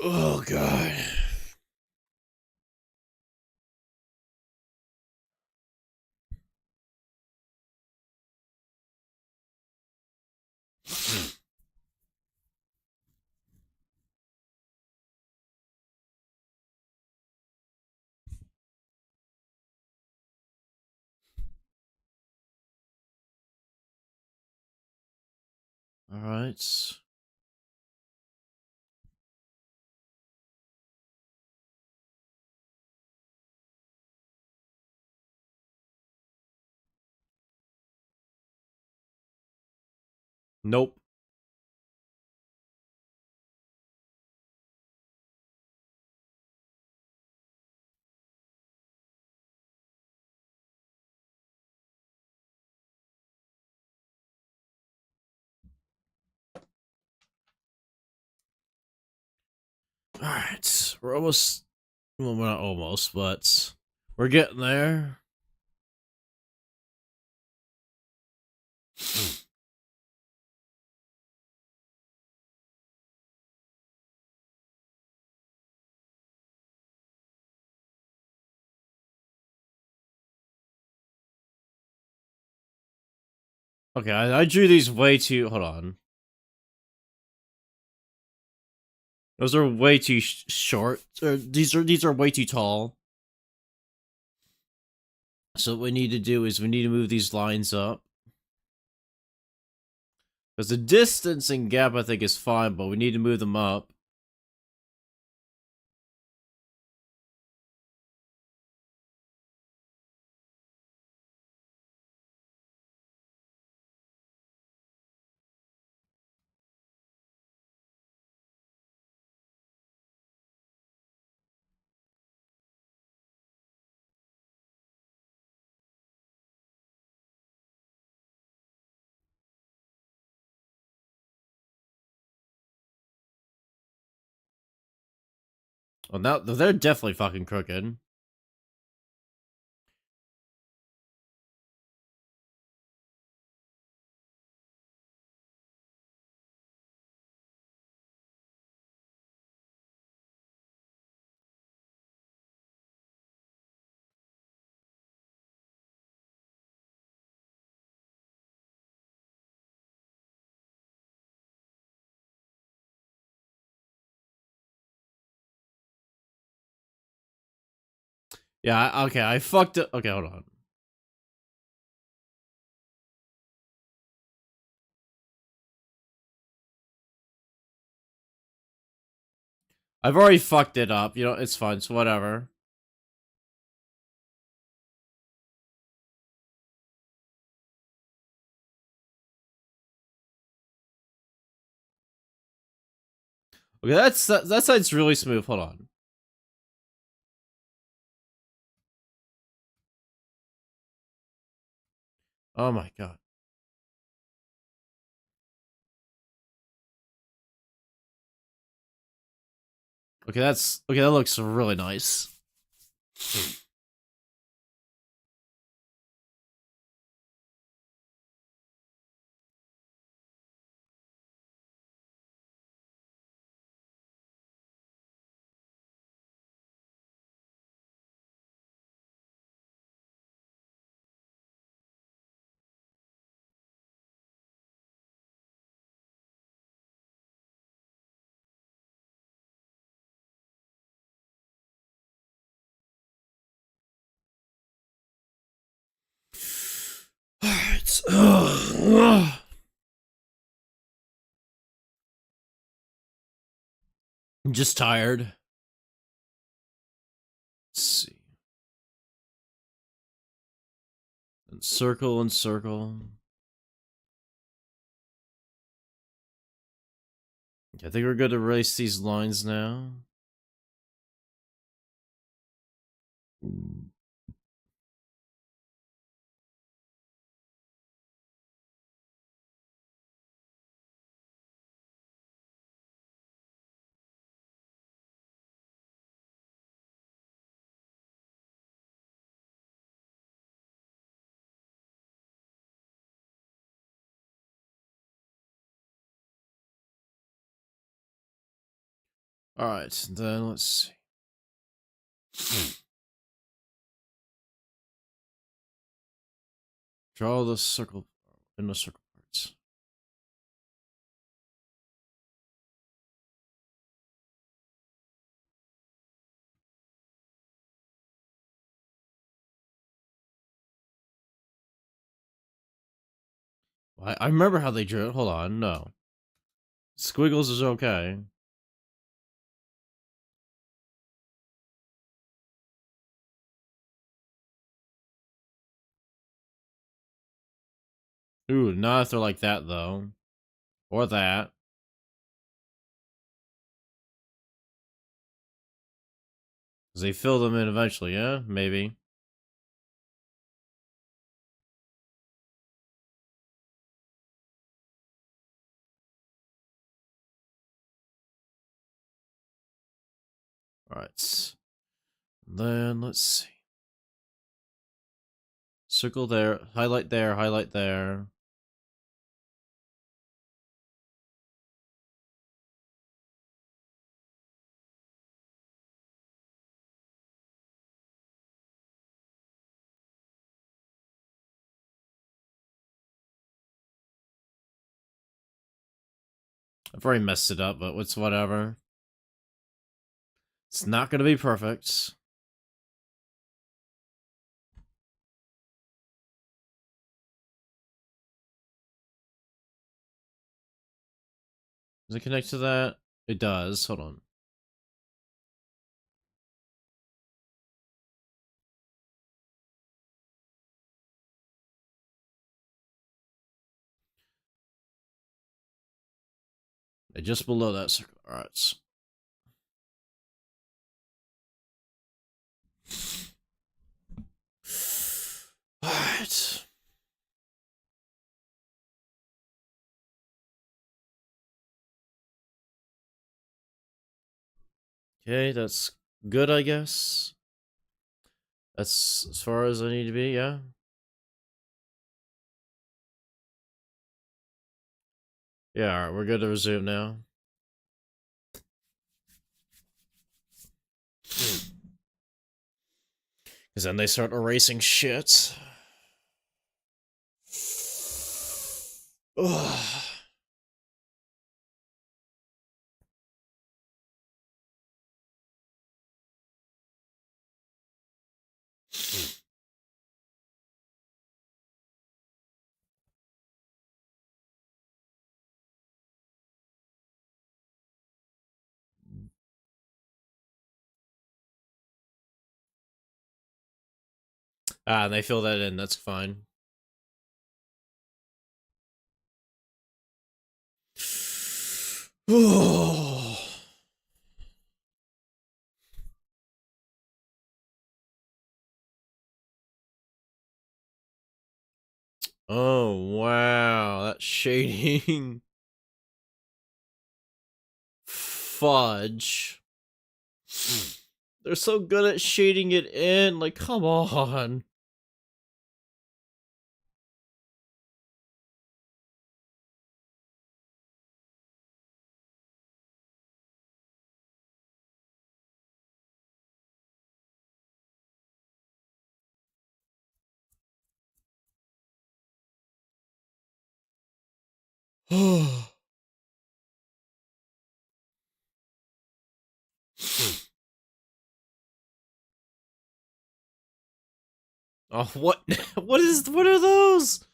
Oh, God. Alright. Nope. Alright. We're almost... Well, we're not almost, but... We're getting there. Okay, I drew these way too... Hold on. Those are way too short. These are way too tall. So what we need to do is we need to move these lines up. Because the distance and gap, I think, is fine, but we need to move them up. Well, now they're definitely fucking crooked. Yeah, okay, I fucked it. Okay, hold on. I've already fucked it up. You know, it's fine. It's whatever. Okay, that side's really smooth. Hold on. Oh my god. Okay, that looks really nice. Alright. I'm just tired. Let's see. And circle and circle. I think we're good to erase these lines now. Alright, then let's see. Draw the circle in the circle parts. I remember how they drew it. Hold on, no. Squiggles is okay. Ooh, not if they're like that, though. Or that. Because they fill them in eventually, yeah? Maybe. Alright. Then, let's see. Circle there, highlight there, highlight there. I've already messed it up, but it's whatever. It's not gonna be perfect. Does it connect to that? It does. Hold on. Just below that circle. Alright. Alright. Okay, that's good, I guess. That's as far as I need to be, yeah? Yeah, alright, we're good to resume now. Because then they start erasing shit. Ugh. Ah, and they fill that in, that's fine. Oh. Oh, wow, that shading. Fudge. They're so good at shading it in, like, come on. Oh, what? What are those?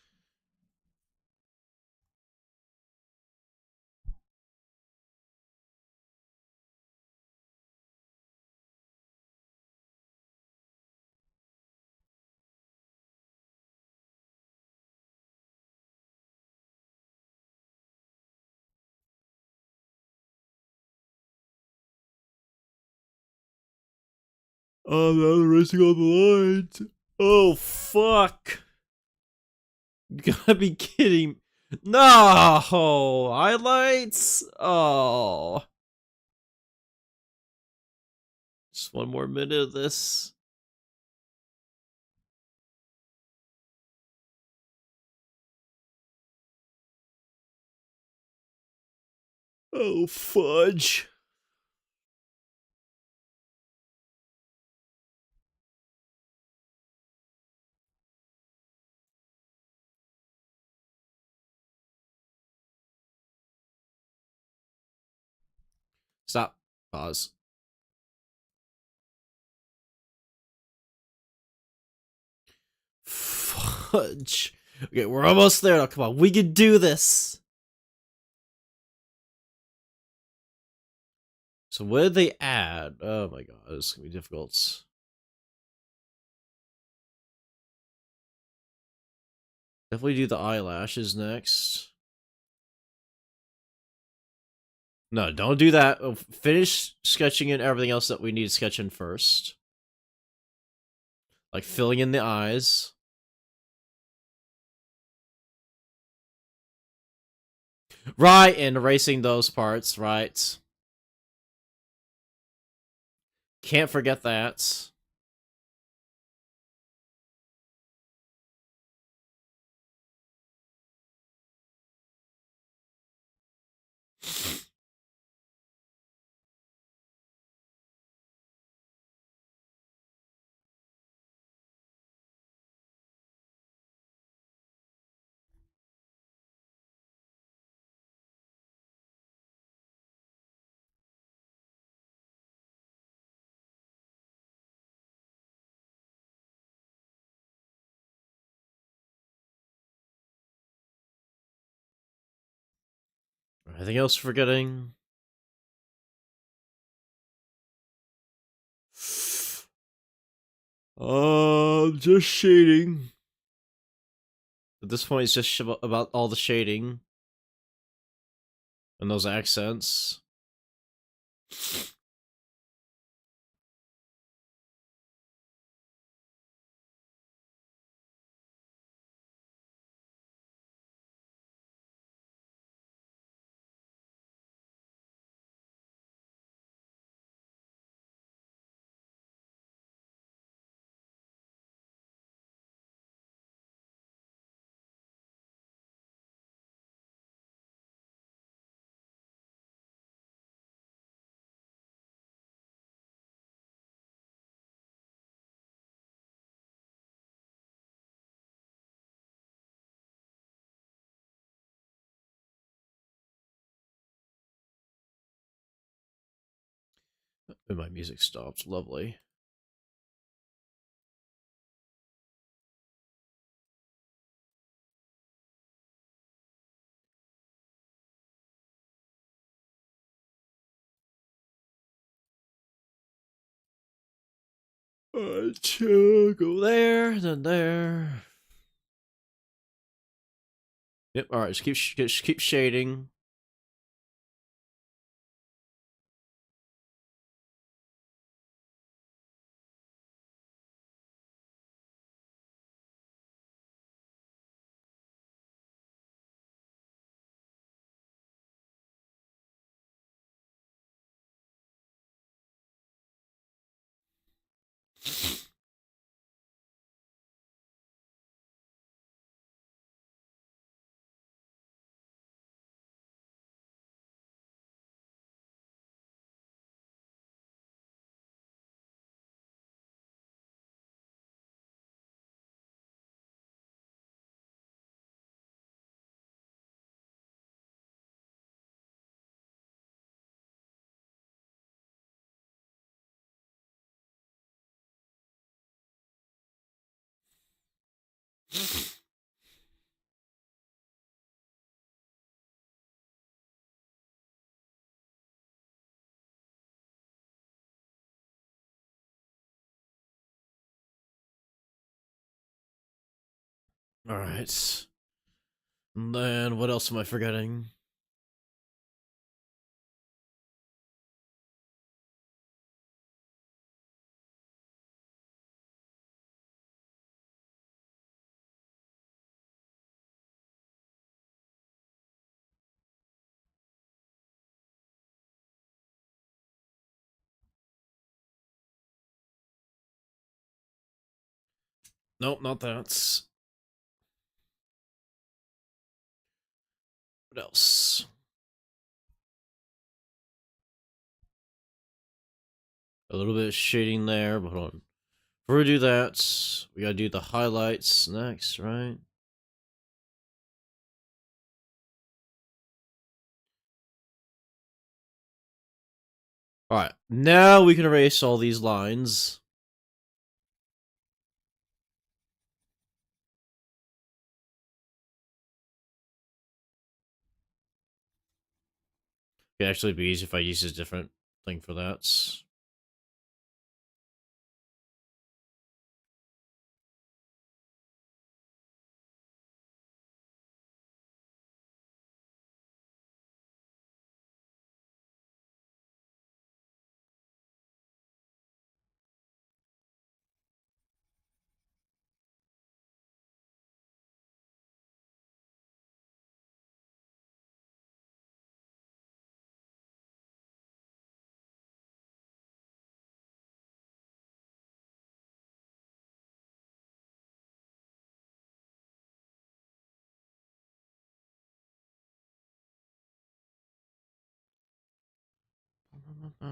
Oh, now they're racing all the lines. Oh, fuck. You gotta be kidding. No! Highlights? Oh. Just one more minute of this. Oh, fudge. Stop. Pause. Fudge. Okay, we're almost there now. Come on, we can do this. So what did they add? Oh my god, this is gonna be difficult. Definitely do the eyelashes next. No, don't do that. Finish sketching in everything else that we need to sketch in first. Like filling in the eyes. Right, and erasing those parts, right. Can't forget that. Anything else forgetting? Just shading. At this point, it's just about all the shading. And those accents. And my music stops. Lovely. Go there, then there. Yep. All right. Just keep shading. All right. And then what else am I forgetting? Nope, not that. What else? A little bit of shading there, but hold on. Before we do that, we gotta do the highlights next, right? Alright, now we can erase all these lines. It'd actually be easy if I use a different thing for that. The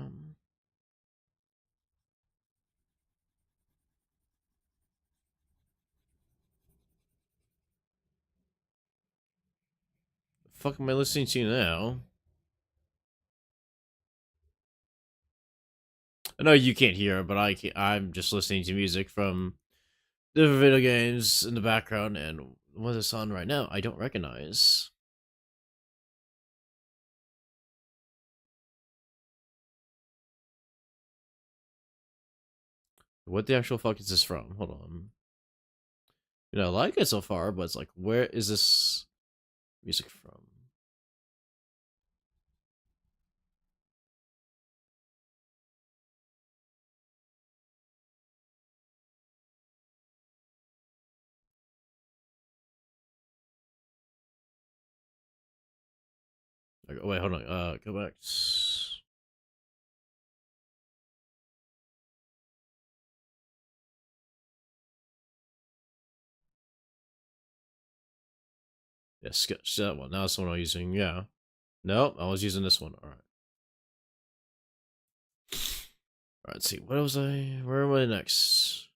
fuck am I listening to now? I know you can't hear it, but I'm just listening to music from different video games in the background, and what is on right now? I don't recognize. What the actual fuck is this from? Hold on. You know, I like it so far, but it's like, where is this music from? Like, wait, hold on. Go back. Yeah, sketch that one. Now that's the one I'm using. Yeah. Nope, I was using this one. All right. All right. Let's see. What was I? Where am I next?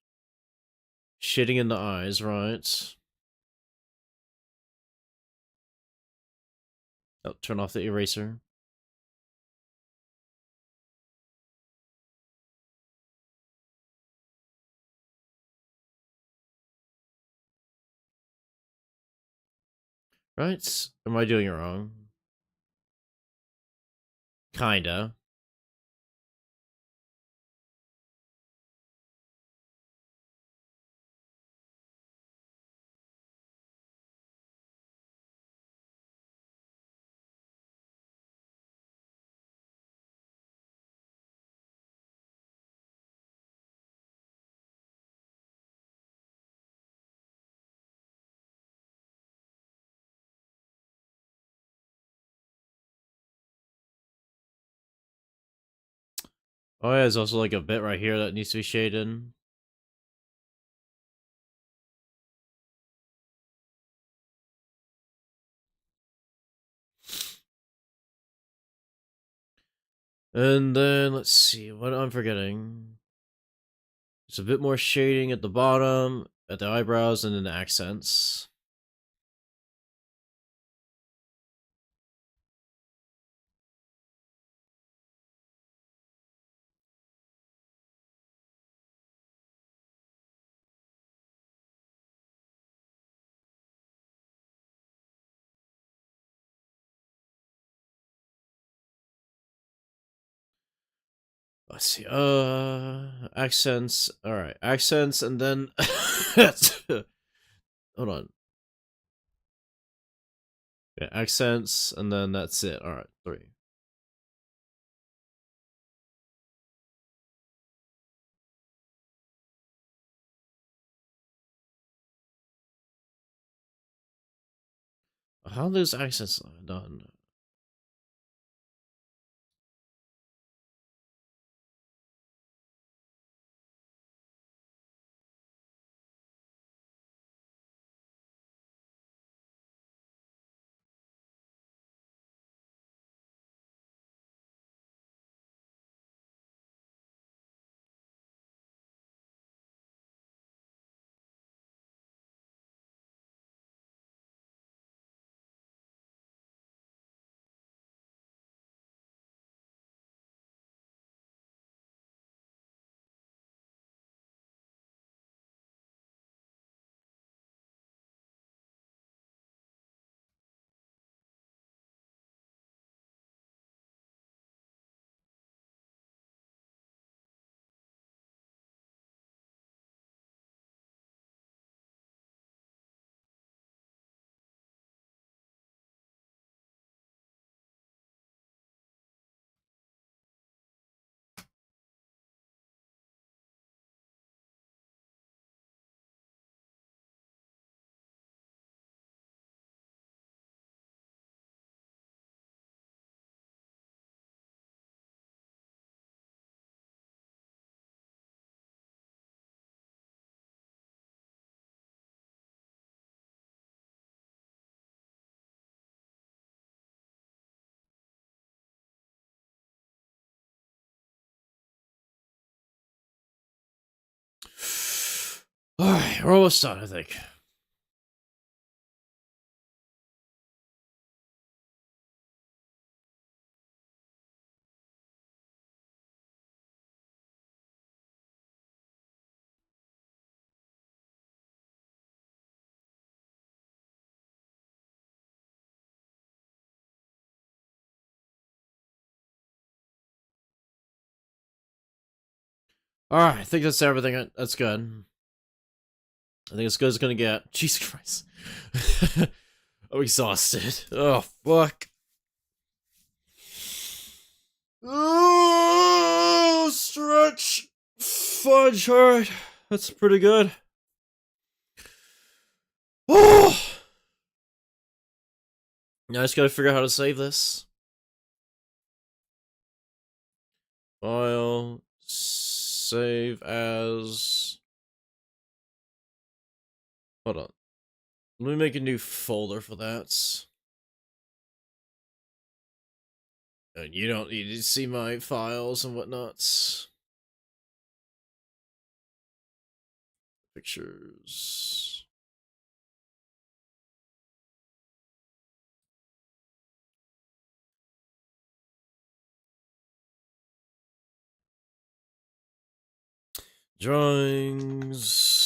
Shitting in the eyes, right? Oh, turn off the eraser. Right? Am I doing it wrong? Kinda. Oh yeah, there's also like a bit right here that needs to be shaded. And then let's see what I'm forgetting. There's a bit more shading at the bottom, at the eyebrows, and then the accents. Let's see. Accents. All right, accents, and then hold on. Yeah, accents, and then that's it. All right, three. How are those accents done? we're almost done, I think. Alright, I think that's everything. That's good. I think as good as it's gonna get. Jesus Christ. I'm exhausted. Oh, fuck. Oh, stretch. Fudge, alright. That's pretty good. Oh! Now I just gotta figure out how to save this. File. Save as. Hold on. Let me make a new folder for that. And you don't need to see my files and whatnot. Pictures. Drawings.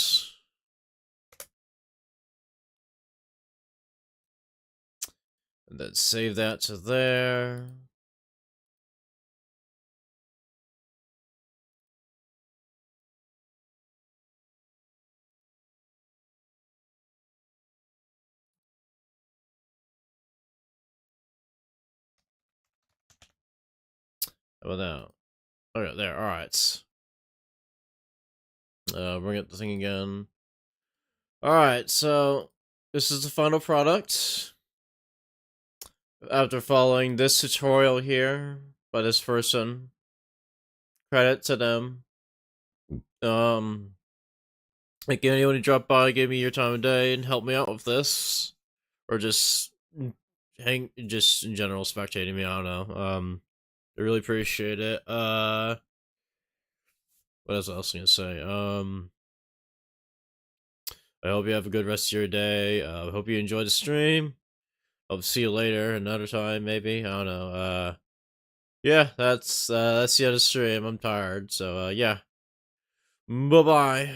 And then save that to there. How about that? Okay, there. Alright. Bring up the thing again. Alright, so this is the final product. After following this tutorial here by this person. Credit to them. Like anyone who dropped by, gave me your time of day and helped me out with this. Or just just in general spectating me, I don't know. I really appreciate it. What else I was gonna say? I hope you have a good rest of your day. I hope you enjoyed the stream. I'll see you later, another time, maybe. I don't know. Yeah, that's the end of the stream. I'm tired, so, yeah. Bye-bye.